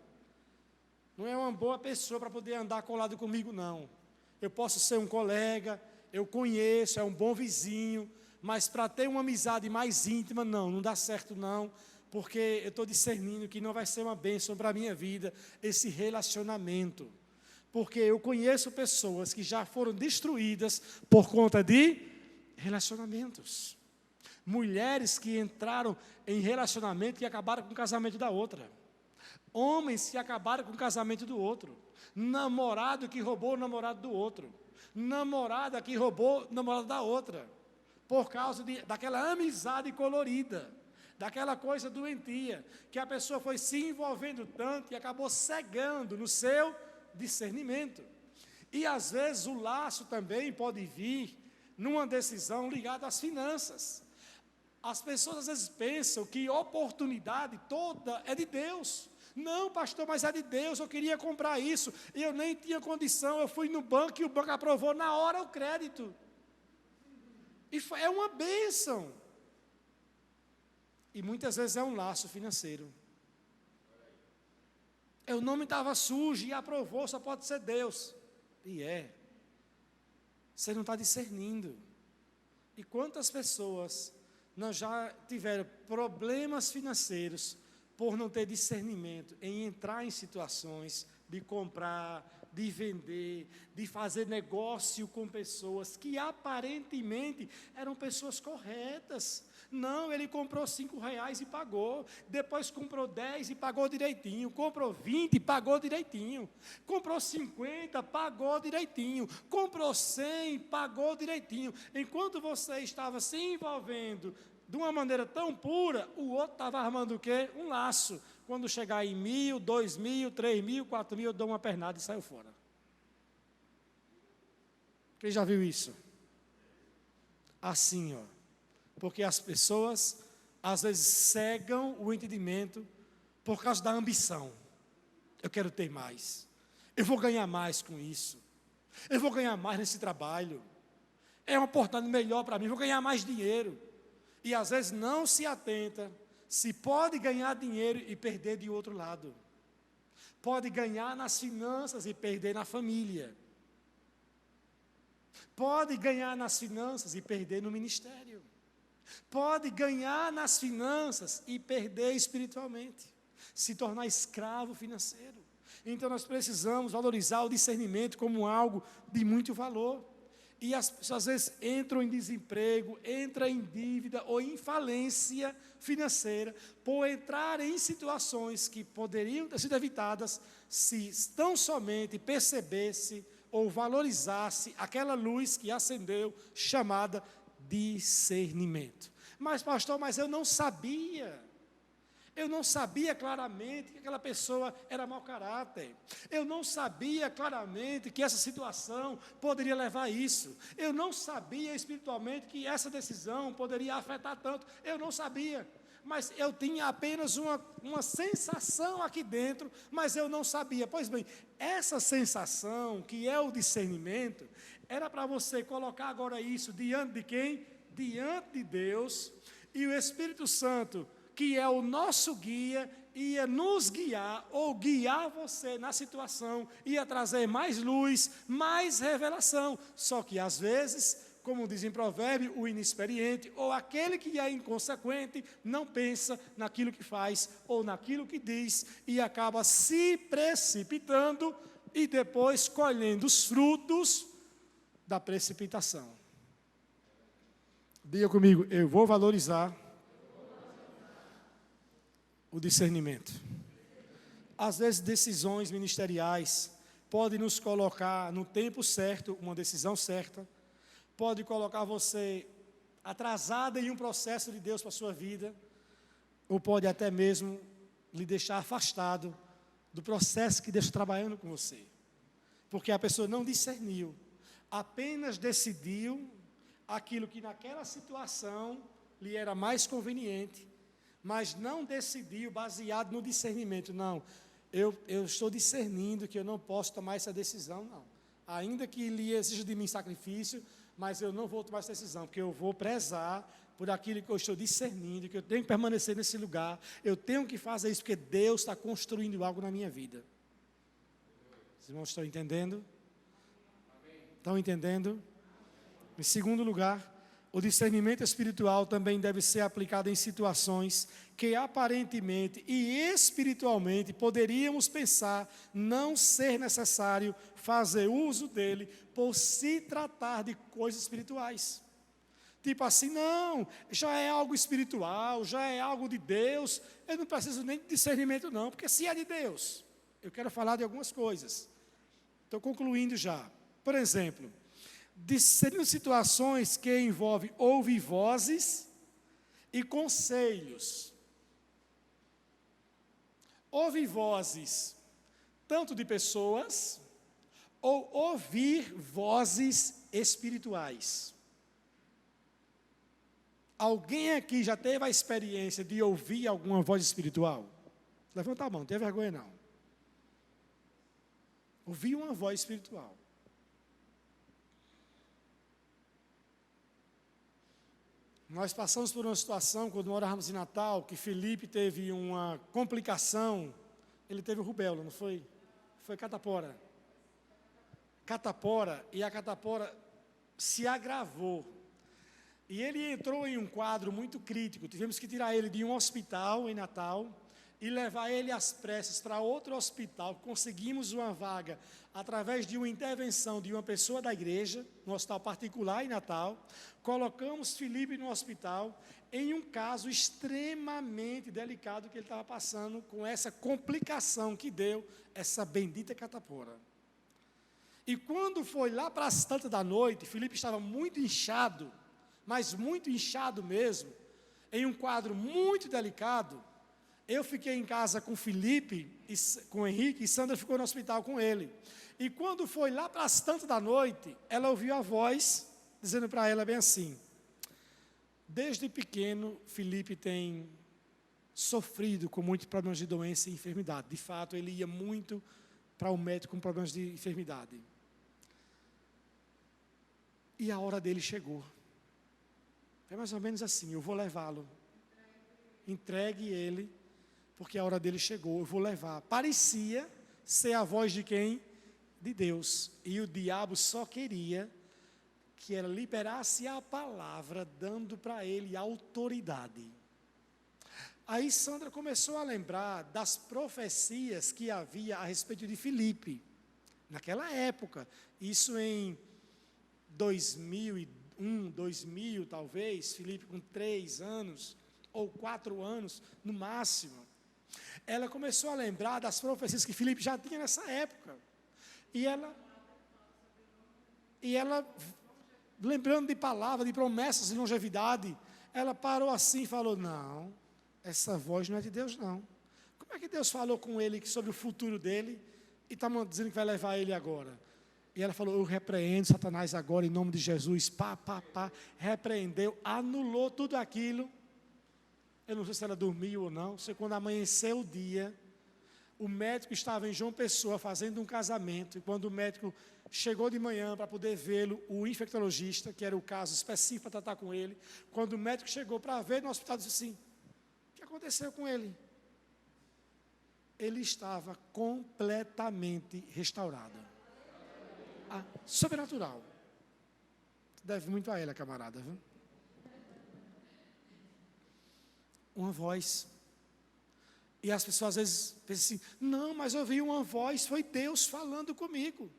Não é uma boa pessoa para poder andar colado comigo, não. Eu posso ser um colega, eu conheço, é um bom vizinho, mas para ter uma amizade mais íntima, não dá certo, não. Porque eu estou discernindo que não vai ser uma bênção para a minha vida esse relacionamento. Porque eu conheço pessoas que já foram destruídas por conta de relacionamentos. Mulheres que entraram em relacionamento e acabaram com o casamento da outra. Homens que acabaram com o casamento do outro. Namorado que roubou o namorado do outro. Namorada que roubou o namorado da outra. Por causa daquela amizade colorida. Daquela coisa doentia, que a pessoa foi se envolvendo tanto e acabou cegando no seu discernimento. E às vezes o laço também pode vir numa decisão ligada às finanças. As pessoas às vezes pensam que oportunidade toda é de Deus. Não, pastor, mas é de Deus, eu queria comprar isso, e eu nem tinha condição, eu fui no banco e o banco aprovou na hora o crédito. E é uma bênção. E muitas vezes é um laço financeiro. O nome estava sujo e aprovou, só pode ser Deus. E é. Você não está discernindo. E quantas pessoas não já tiveram problemas financeiros por não ter discernimento em entrar em situações de comprar, de vender, de fazer negócio com pessoas que aparentemente eram pessoas corretas. Não, ele comprou R$5 e pagou, depois comprou 10 e pagou direitinho, comprou 20 e pagou direitinho, comprou 50, pagou direitinho, comprou 100, pagou direitinho. Enquanto você estava se envolvendo de uma maneira tão pura, o outro estava armando o quê? Um laço. Quando chegar em 1.000, 2.000, 3.000, 4.000, eu dou uma pernada e saio fora. Quem já viu isso? Assim, ó. Porque as pessoas, às vezes, cegam o entendimento por causa da ambição. Eu quero ter mais. Eu vou ganhar mais com isso. Eu vou ganhar mais nesse trabalho. É uma oportunidade melhor para mim, vou ganhar mais dinheiro. E às vezes não se atenta se pode ganhar dinheiro e perder de outro lado. Pode ganhar nas finanças e perder na família. Pode ganhar nas finanças e perder no ministério. Pode ganhar nas finanças e perder espiritualmente. Se tornar escravo financeiro. Então nós precisamos valorizar o discernimento como algo de muito valor. E as pessoas às vezes entram em desemprego, entram em dívida ou em falência financeira, por entrar em situações que poderiam ter sido evitadas se tão somente percebesse ou valorizasse aquela luz que acendeu, chamada discernimento. Mas pastor, eu não sabia. Eu não sabia claramente que aquela pessoa era mau caráter. Eu não sabia claramente que essa situação poderia levar a isso. Eu não sabia espiritualmente que essa decisão poderia afetar tanto. Eu não sabia. Mas eu tinha apenas uma sensação aqui dentro, mas eu não sabia. Pois bem, essa sensação, que é o discernimento, era para você colocar agora isso diante de quem? Diante de Deus. E o Espírito Santo, que é o nosso guia, ia nos guiar, ou guiar você na situação, ia trazer mais luz, mais revelação. Só que às vezes, como diz em Provérbio, o inexperiente, ou aquele que é inconsequente, não pensa naquilo que faz, ou naquilo que diz, e acaba se precipitando, e depois colhendo os frutos da precipitação. Diga comigo, eu vou valorizar o discernimento. Às vezes, decisões ministeriais podem nos colocar no tempo certo, uma decisão certa, pode colocar você atrasada em um processo de Deus para a sua vida, ou pode até mesmo lhe deixar afastado do processo que Deus está trabalhando com você. Porque a pessoa não discerniu, apenas decidiu aquilo que naquela situação lhe era mais conveniente, mas não decidiu baseado no discernimento. Não, eu estou discernindo que eu não posso tomar essa decisão, não. Ainda que lhe exija de mim sacrifício, mas eu não vou tomar essa decisão, porque eu vou prezar por aquilo que eu estou discernindo, que eu tenho que permanecer nesse lugar, eu tenho que fazer isso, porque Deus está construindo algo na minha vida. Os irmãos estão entendendo? Estão entendendo? Em segundo lugar, o discernimento espiritual também deve ser aplicado em situações que aparentemente e espiritualmente poderíamos pensar não ser necessário fazer uso dele por se tratar de coisas espirituais. Tipo assim, não, já é algo espiritual, já é algo de Deus, eu não preciso nem de discernimento não, porque se é de Deus, eu quero falar de algumas coisas. Estou concluindo já. Por exemplo, discernindo situações que envolvem ouvir vozes e conselhos. Ouvir vozes, tanto de pessoas, ou ouvir vozes espirituais. Alguém aqui já teve a experiência de ouvir alguma voz espiritual? Levanta a mão, não tenha vergonha não. Ouvir uma voz espiritual. Nós passamos por uma situação, quando morávamos em Natal, que Felipe teve uma complicação. Ele teve rubéola, não foi? Foi catapora. E a catapora se agravou. E ele entrou em um quadro muito crítico. Tivemos que tirar ele de um hospital em Natal e levar ele às pressas para outro hospital. Conseguimos uma vaga através de uma intervenção de uma pessoa da igreja, no hospital particular em Natal. Colocamos Felipe no hospital em um caso extremamente delicado que ele estava passando com essa complicação que deu essa bendita catapora. E quando foi lá para as tantas da noite, Felipe estava muito inchado, mas muito inchado mesmo, em um quadro muito delicado. Eu fiquei em casa com Felipe, com Henrique, e Sandra ficou no hospital com ele. E quando foi lá para as tantas da noite, ela ouviu a voz, dizendo para ela bem assim: desde pequeno, Felipe tem sofrido com muitos problemas de doença e enfermidade. De fato, ele ia muito para o médico com problemas de enfermidade. E a hora dele chegou. É mais ou menos assim, eu vou levá-lo. Entregue ele, porque a hora dele chegou, eu vou levar. Parecia ser a voz de quem? De Deus. E o diabo só queria que ela liberasse a palavra, dando para ele autoridade. Aí Sandra começou a lembrar das profecias que havia a respeito de Filipe. Naquela época, isso em 2000 talvez, Filipe com 3 anos, ou 4 anos, no máximo. Ela começou a lembrar das profecias que Filipe já tinha nessa época. E ela, lembrando de palavras, de promessas de longevidade, ela parou assim e falou: não, essa voz não é de Deus não. Como é que Deus falou com ele sobre o futuro dele e está dizendo que vai levar ele agora? E ela falou: eu repreendo Satanás agora em nome de Jesus. Repreendeu, anulou tudo aquilo. Eu não sei se ela dormiu ou não. Sei quando amanheceu o dia, o médico estava em João Pessoa fazendo um casamento. E quando o médico chegou de manhã para poder vê-lo, o infectologista, que era o caso específico para tratar com ele, quando o médico chegou para ver no hospital, disse assim: o que aconteceu com ele? Ele estava completamente restaurado. Sobrenatural. Deve muito a ela, camarada, viu? Uma voz. E as pessoas às vezes pensam assim: não, mas eu ouvi uma voz, foi Deus falando comigo.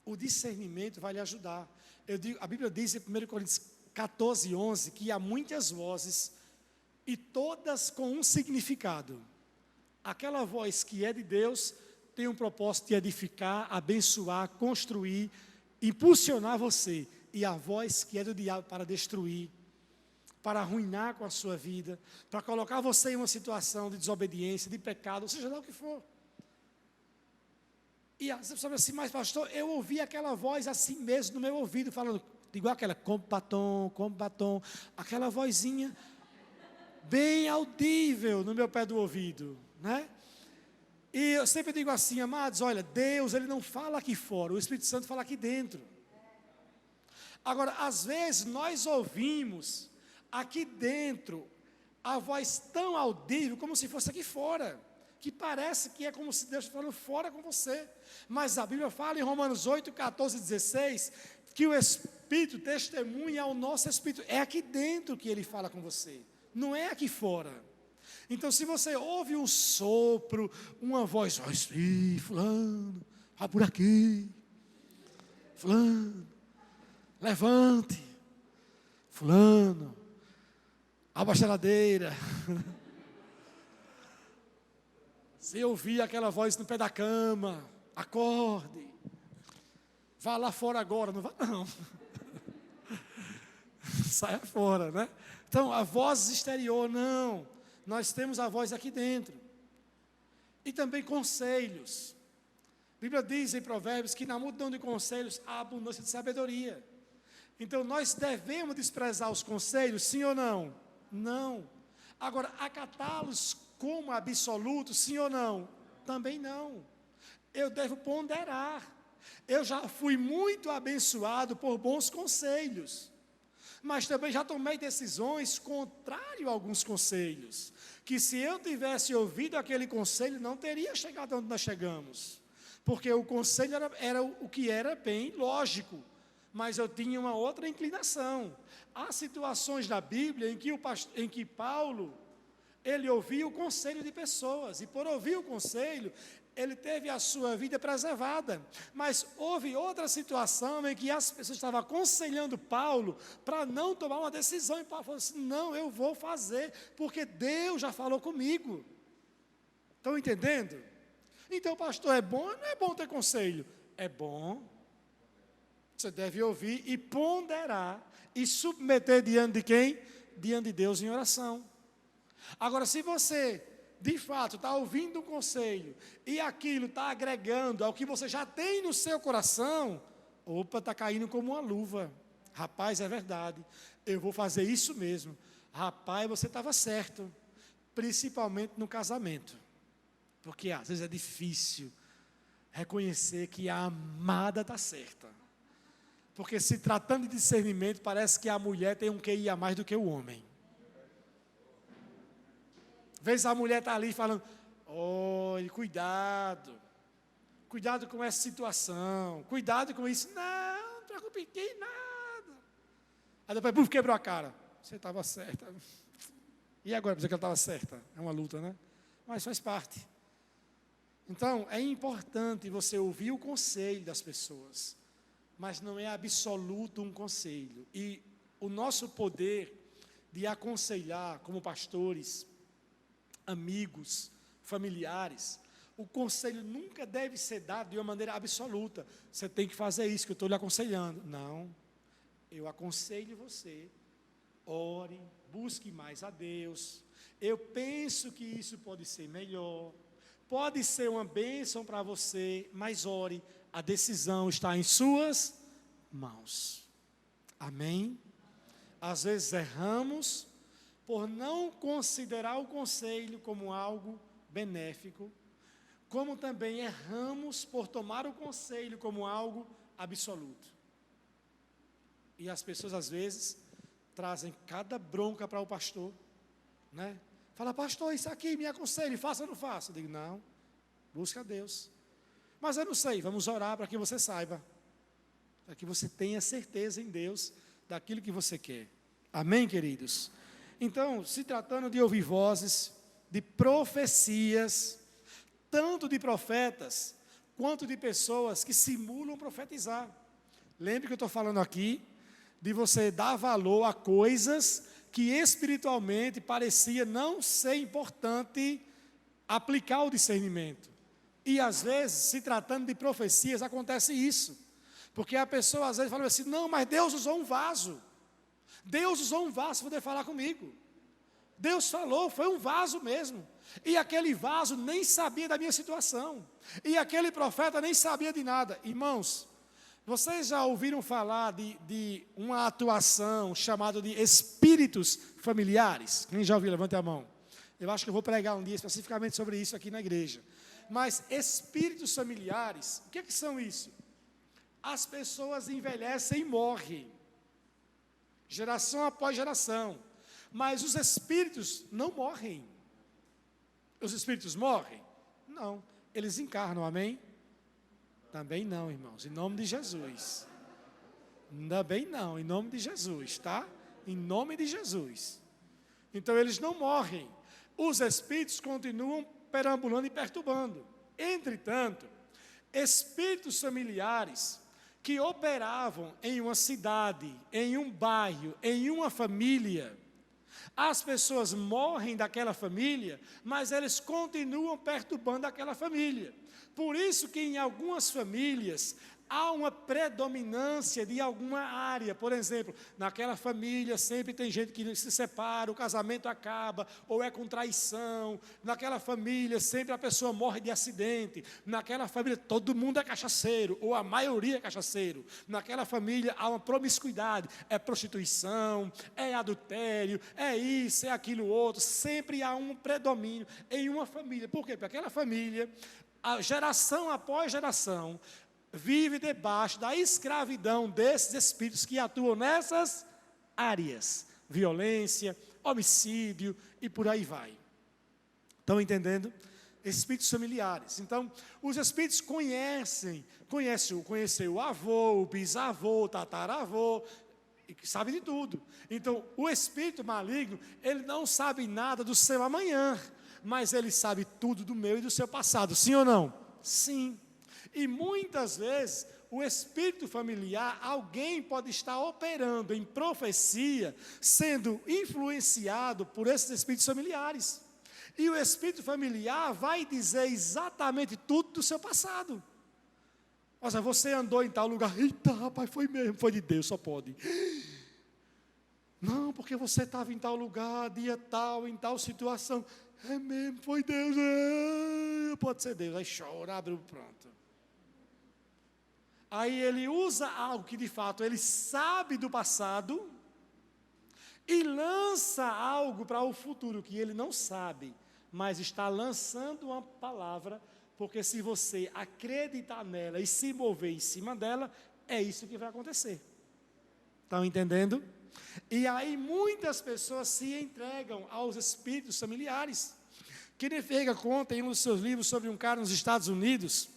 O discernimento vai lhe ajudar. A Bíblia diz em 1 Coríntios 14, 11, que há muitas vozes, e todas com um significado. Aquela voz que é de Deus tem um propósito de edificar, abençoar, construir, impulsionar você. E a voz que é do diabo para destruir, para arruinar com a sua vida, para colocar você em uma situação de desobediência, de pecado, seja lá o que for. E você sabe assim, mas pastor, eu ouvi aquela voz assim mesmo no meu ouvido, falando, igual aquela, come batom, aquela vozinha bem audível no meu pé do ouvido, né? E eu sempre digo assim, amados, olha, Deus, Ele não fala aqui fora, o Espírito Santo fala aqui dentro. Agora, às vezes, nós ouvimos aqui dentro a voz tão audível como se fosse aqui fora, que parece que é como se Deus estivesse falando fora com você. Mas a Bíblia fala em Romanos 8, 14 16, que o Espírito testemunha ao nosso Espírito. É aqui dentro que Ele fala com você, não é aqui fora. Então, se você ouve um sopro, uma voz, fulano, vai por aqui, fulano, levante, fulano, abra a geladeira. Se ouvir aquela voz no pé da cama, acorde, vá lá fora agora, não vá não. Saia fora, né? Então, a voz exterior, não. Nós temos a voz aqui dentro. E também conselhos. A Bíblia diz em Provérbios que na multidão de conselhos há abundância de sabedoria. Então, nós devemos desprezar os conselhos, sim ou não? Não. Agora, acatá-los como absolutos, sim ou não? Também não. Eu devo ponderar. Eu já fui muito abençoado por bons conselhos, mas também já tomei decisões contrárias a alguns conselhos, que se eu tivesse ouvido aquele conselho, não teria chegado onde nós chegamos, porque o conselho era o que era bem lógico, mas eu tinha uma outra inclinação. Há situações na Bíblia em que Paulo, ele ouvia o conselho de pessoas, e por ouvir o conselho, ele teve a sua vida preservada. Mas houve outra situação em que as pessoas estavam aconselhando Paulo para não tomar uma decisão, e Paulo falou assim, não, eu vou fazer, porque Deus já falou comigo. Estão entendendo? Então, pastor, é bom ou não é bom ter conselho? É bom. Você deve ouvir e ponderar, e submeter diante de quem? Diante de Deus em oração. Agora, se você, de fato, está ouvindo um conselho, e aquilo está agregando ao que você já tem no seu coração, opa, está caindo como uma luva. Rapaz, é verdade, eu vou fazer isso mesmo. Rapaz, você estava certo, principalmente no casamento. Porque às vezes é difícil reconhecer que a amada está certa. Porque se tratando de discernimento, parece que a mulher tem um QI a mais do que o homem. Às vezes a mulher está ali falando, olha, cuidado com essa situação, cuidado com isso. Não preocupe, que nada. Aí depois, quebrou a cara. Você estava certa. E agora, dizer que ela estava certa? É uma luta, né? Mas faz parte. Então, é importante você ouvir o conselho das pessoas, mas não é absoluto um conselho. E o nosso poder de aconselhar como pastores, amigos, familiares, o conselho nunca deve ser dado de uma maneira absoluta. Você tem que fazer isso que eu estou lhe aconselhando. Não, eu aconselho você, ore, busque mais a Deus. Eu penso que isso pode ser melhor, pode ser uma bênção para você, mas ore, a decisão está em suas mãos. Amém? Às vezes erramos por não considerar o conselho como algo benéfico, como também erramos por tomar o conselho como algo absoluto. E as pessoas às vezes trazem cada bronca para o pastor, né? Fala, pastor, isso aqui me aconselhe, faça ou não faça? Eu digo, não, busca a Deus. Mas eu não sei, vamos orar para que você saiba, para que você tenha certeza em Deus daquilo que você quer. Amém, queridos? Então, se tratando de ouvir vozes, de profecias, tanto de profetas, quanto de pessoas que simulam profetizar. Lembre que eu estou falando aqui de você dar valor a coisas que espiritualmente parecia não ser importante aplicar o discernimento. E às vezes, se tratando de profecias, acontece isso. Porque a pessoa às vezes fala assim, não, mas Deus usou um vaso. Deus usou um vaso para poder falar comigo. Deus falou, foi um vaso mesmo. E aquele vaso nem sabia da minha situação. E aquele profeta nem sabia de nada. Irmãos, vocês já ouviram falar de uma atuação chamada de espíritos familiares? Quem já ouviu? Levante a mão. Eu acho que eu vou pregar um dia especificamente sobre isso aqui na igreja. Mas espíritos familiares, o que são isso? As pessoas envelhecem e morrem. Geração após geração. Mas os espíritos não morrem. Os espíritos morrem? Não. Eles encarnam, amém? Também não, irmãos, em nome de Jesus. Também não, em nome de Jesus, tá? Em nome de Jesus. Então eles não morrem. Os espíritos continuam perambulando e perturbando. Entretanto, espíritos familiares que operavam em uma cidade, em um bairro, em uma família, as pessoas morrem daquela família, mas eles continuam perturbando aquela família. Por isso que em algumas famílias há uma predominância de alguma área. Por exemplo, naquela família sempre tem gente que se separa, o casamento acaba, ou é com traição. Naquela família sempre a pessoa morre de acidente. Naquela família todo mundo é cachaceiro, ou a maioria é cachaceiro. Naquela família há uma promiscuidade, é prostituição, é adultério, é isso, é aquilo outro. Sempre há um predomínio em uma família. Por quê? Porque aquela família, a geração após geração, vive debaixo da escravidão desses espíritos que atuam nessas áreas. Violência, homicídio e por aí vai. Estão entendendo? Espíritos familiares. Então, os espíritos conhecem o avô, o bisavô, o tataravô, sabe de tudo. Então, o espírito maligno, ele não sabe nada do seu amanhã, mas ele sabe tudo do meu e do seu passado. Sim ou não? Sim. E muitas vezes, o espírito familiar, alguém pode estar operando em profecia, sendo influenciado por esses espíritos familiares. E o espírito familiar vai dizer exatamente tudo do seu passado. Ou seja, você andou em tal lugar, eita rapaz, foi mesmo, foi de Deus, só pode. Não, porque você estava em tal lugar, dia tal, em tal situação. É mesmo, foi Deus, pode ser Deus. Aí chora, abre o pronto. Aí ele usa algo que de fato ele sabe do passado e lança algo para o futuro que ele não sabe, mas está lançando uma palavra, porque se você acreditar nela e se mover em cima dela, é isso que vai acontecer. Estão entendendo? E aí muitas pessoas se entregam aos espíritos familiares. Kenneth conta em um dos seus livros sobre um cara nos Estados Unidos,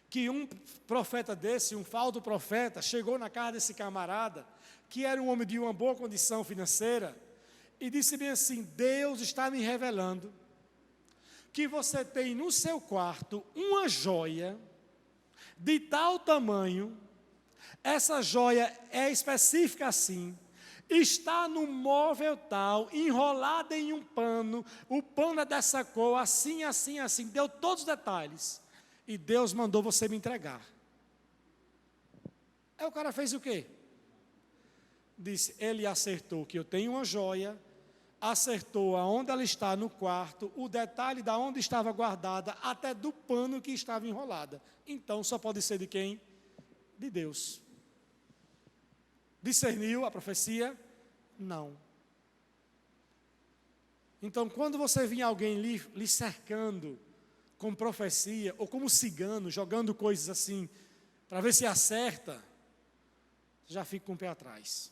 que um profeta desse, um falso profeta, chegou na casa desse camarada, que era um homem de uma boa condição financeira, e disse bem assim: Deus está me revelando que você tem no seu quarto uma joia de tal tamanho, essa joia é específica assim, está num móvel tal, enrolada em um pano, o pano é dessa cor, assim, assim, assim, deu todos os detalhes. E Deus mandou você me entregar. Aí o cara fez o quê? Disse, ele acertou que eu tenho uma joia, acertou aonde ela está no quarto, o detalhe de onde estava guardada, até do pano que estava enrolada. Então só pode ser de quem? De Deus. Discerniu a profecia? Não. Então quando você vê alguém lhe cercando, com profecia, ou como cigano, jogando coisas assim, para ver se acerta, já fica com o pé atrás.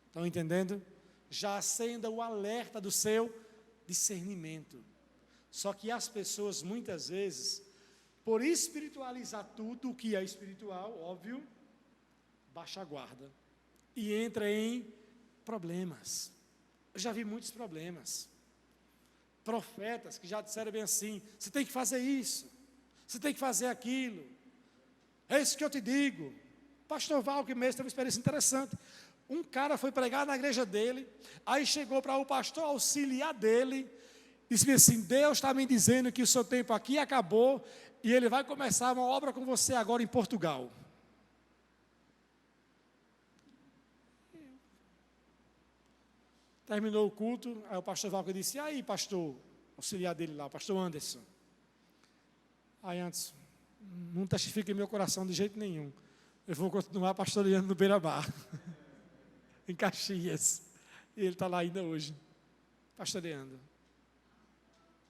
Estão entendendo? Já acenda o alerta do seu discernimento. Só que as pessoas, muitas vezes, por espiritualizar tudo o que é espiritual, óbvio, baixa a guarda e entra em problemas. Eu já vi muitos problemas. Profetas que já disseram bem assim, você tem que fazer isso, você tem que fazer aquilo, é isso que eu te digo. Pastor Val, que mesmo teve uma experiência interessante. Um cara foi pregar na igreja dele, aí chegou para o pastor auxiliar dele, Disse assim: Deus está me dizendo que o seu tempo aqui acabou e Ele vai começar uma obra com você agora em Portugal. Terminou o culto, aí o pastor Valco disse: e aí, pastor, auxiliar dele lá, o pastor Anderson. Aí antes, não testifica em meu coração de jeito nenhum. Eu vou continuar pastoreando no Beira-Mar, em Caxias. E ele está lá ainda hoje, pastoreando.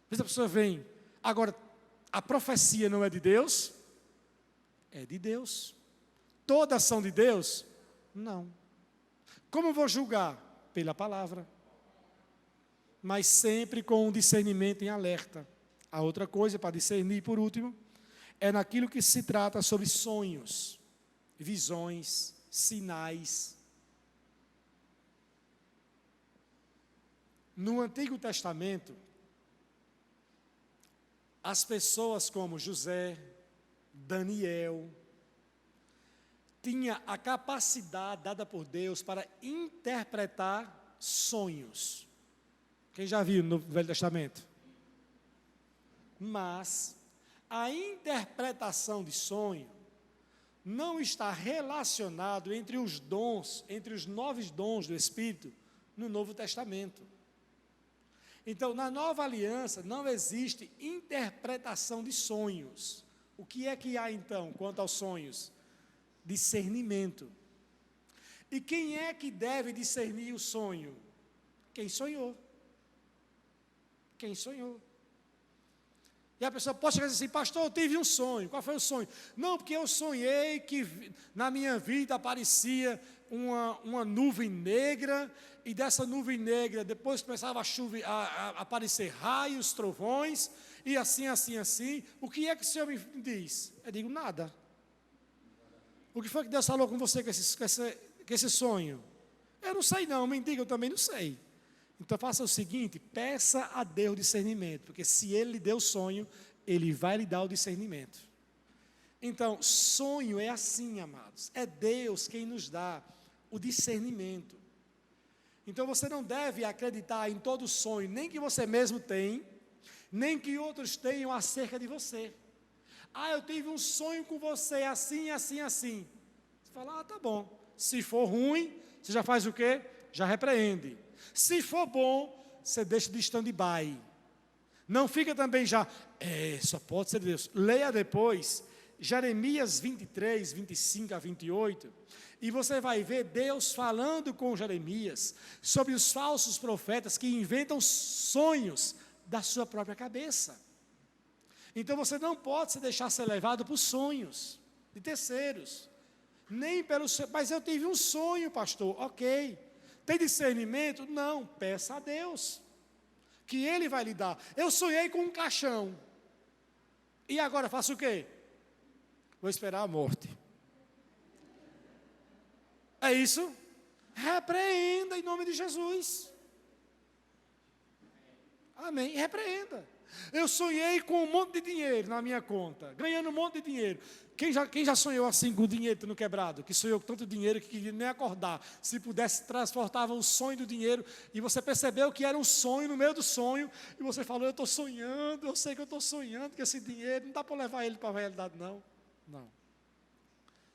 Mas a pessoa vem. Agora, a profecia não é de Deus? É de Deus. Toda ação de Deus? Não. Como eu vou julgar? Pela palavra. Mas sempre com um discernimento em alerta. A outra coisa para discernir, por último, é naquilo que se trata sobre sonhos, visões, sinais. No Antigo Testamento, as pessoas como José, Daniel, tinha a capacidade dada por Deus para interpretar sonhos. Quem já viu no Velho Testamento? Mas a interpretação de sonho não está relacionado entre os dons, entre os 9 dons do Espírito no Novo Testamento. Então, na Nova Aliança não existe interpretação de sonhos. O que é que há então quanto aos sonhos? Discernimento. E quem é que deve discernir o sonho? Quem sonhou. Quem sonhou. E a pessoa pode chegar assim: pastor, eu tive um sonho. Qual foi o sonho? Não, porque eu sonhei que na minha vida aparecia uma nuvem negra, e dessa nuvem negra depois começava a aparecer raios, trovões, e assim, assim, assim. O que é que o Senhor me diz? Eu digo: nada. O que foi que Deus falou com você com esse sonho? Eu não sei não, me diga, eu também não sei. Então faça o seguinte: peça a Deus discernimento, porque se Ele lhe deu o sonho, Ele vai lhe dar o discernimento. Então, sonho é assim, amados, é Deus quem nos dá o discernimento. Então você não deve acreditar em todo sonho, nem que você mesmo tem, nem que outros tenham acerca de você. Ah, eu tive um sonho com você, assim, assim, assim. Você fala: ah, tá bom. Se for ruim, você já faz o quê? Já repreende. Se for bom, você deixa de stand-by. Não fica também já, só pode ser Deus. Leia depois, Jeremias 23, 25 a 28, e você vai ver Deus falando com Jeremias sobre os falsos profetas que inventam sonhos da sua própria cabeça. Então você não pode se deixar ser levado por sonhos de terceiros, nem pelo seu. Mas eu tive um sonho, pastor. Ok. Tem discernimento? Não. Peça a Deus, que Ele vai lhe dar. Eu sonhei com um caixão. E agora faço o quê? Vou esperar a morte. É isso? Repreenda em nome de Jesus. Amém. Repreenda. Eu sonhei com um monte de dinheiro na minha conta, ganhando um monte de dinheiro. Quem já sonhou assim com o dinheiro tendo quebrado? Que sonhou com tanto dinheiro que queria nem acordar. Se pudesse, transportava o sonho do dinheiro. E você percebeu que era um sonho no meio do sonho. E você falou: eu estou sonhando, eu sei que eu estou sonhando, que esse dinheiro, não dá para levar ele para a realidade, não. Não.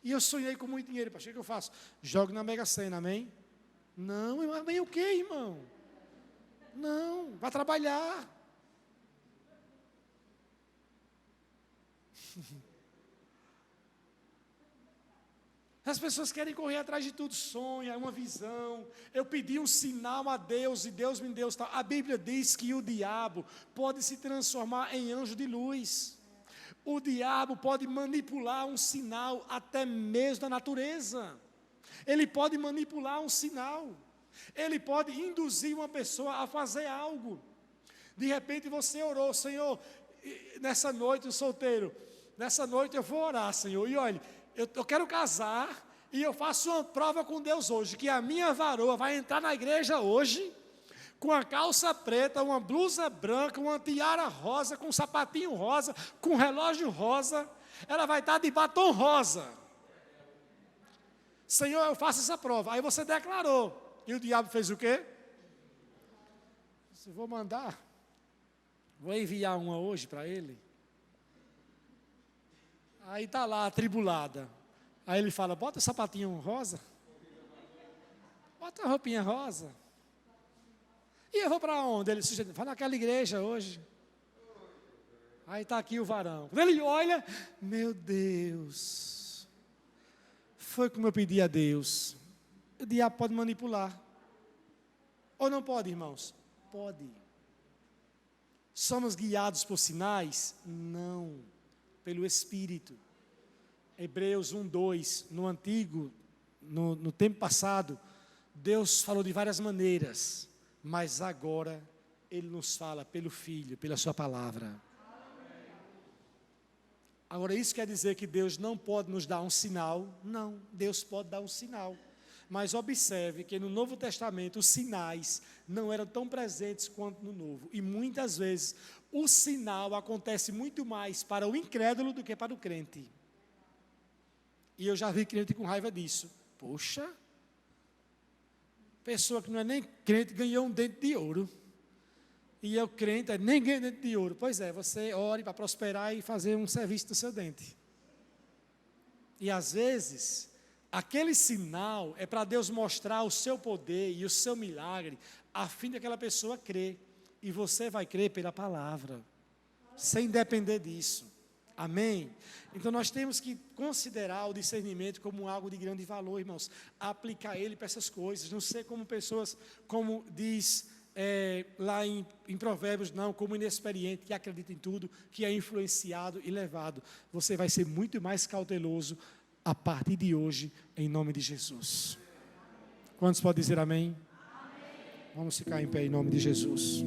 E eu sonhei com muito dinheiro, pastor, o que eu faço? Jogo na Mega Sena, amém? Não, amém o quê, irmão? Não, vai trabalhar. As pessoas querem correr atrás de tudo, sonha, uma visão. Eu pedi um sinal a Deus e Deus me deu. A Bíblia diz que o diabo pode se transformar em anjo de luz. O diabo pode manipular um sinal até mesmo da natureza. Ele pode manipular um sinal. Ele pode induzir uma pessoa a fazer algo. De repente você orou: Senhor, nessa noite, o solteiro, nessa noite eu vou orar, Senhor, e olha, eu quero casar, e eu faço uma prova com Deus hoje, que a minha varoa vai entrar na igreja hoje, com a calça preta, uma blusa branca, uma tiara rosa, com um sapatinho rosa, com um relógio rosa, ela vai estar de batom rosa. Senhor, eu faço essa prova. Aí você declarou, e o diabo fez o quê? Eu vou mandar Vou enviar uma hoje para ele. Aí está lá, atribulada. Aí ele fala, bota o sapatinho rosa. Bota a roupinha rosa. E eu vou para onde? Ele sugeriu, vai naquela igreja hoje. Aí está aqui o varão. Quando ele olha, meu Deus. Foi como eu pedi a Deus. O diabo pode manipular. Ou não pode, irmãos? Pode. Somos guiados por sinais? Não. Pelo Espírito. Hebreus 1:2, no tempo passado, Deus falou de várias maneiras, mas agora Ele nos fala pelo Filho, pela sua palavra. Agora isso quer dizer que Deus não pode nos dar um sinal? Não, Deus pode dar um sinal. Mas observe que no Novo Testamento os sinais não eram tão presentes quanto no Novo. E muitas vezes o sinal acontece muito mais para o incrédulo do que para o crente. E eu já vi crente com raiva disso. Poxa, pessoa que não é nem crente ganhou um dente de ouro. E eu crente, nem ganhei dente de ouro. Pois é, você ore para prosperar e fazer um serviço do seu dente. E às vezes, aquele sinal é para Deus mostrar o seu poder e o seu milagre, a fim de aquela pessoa crer. E você vai crer pela palavra, sem depender disso. Amém? Então nós temos que considerar o discernimento como algo de grande valor, irmãos. Aplicar ele para essas coisas. Não ser como pessoas, como diz lá em Provérbios, não, como inexperiente, que acredita em tudo, que é influenciado e levado. Você vai ser muito mais cauteloso a partir de hoje, em nome de Jesus. Quantos podem dizer amém? Amém. Vamos ficar em pé em nome de Jesus.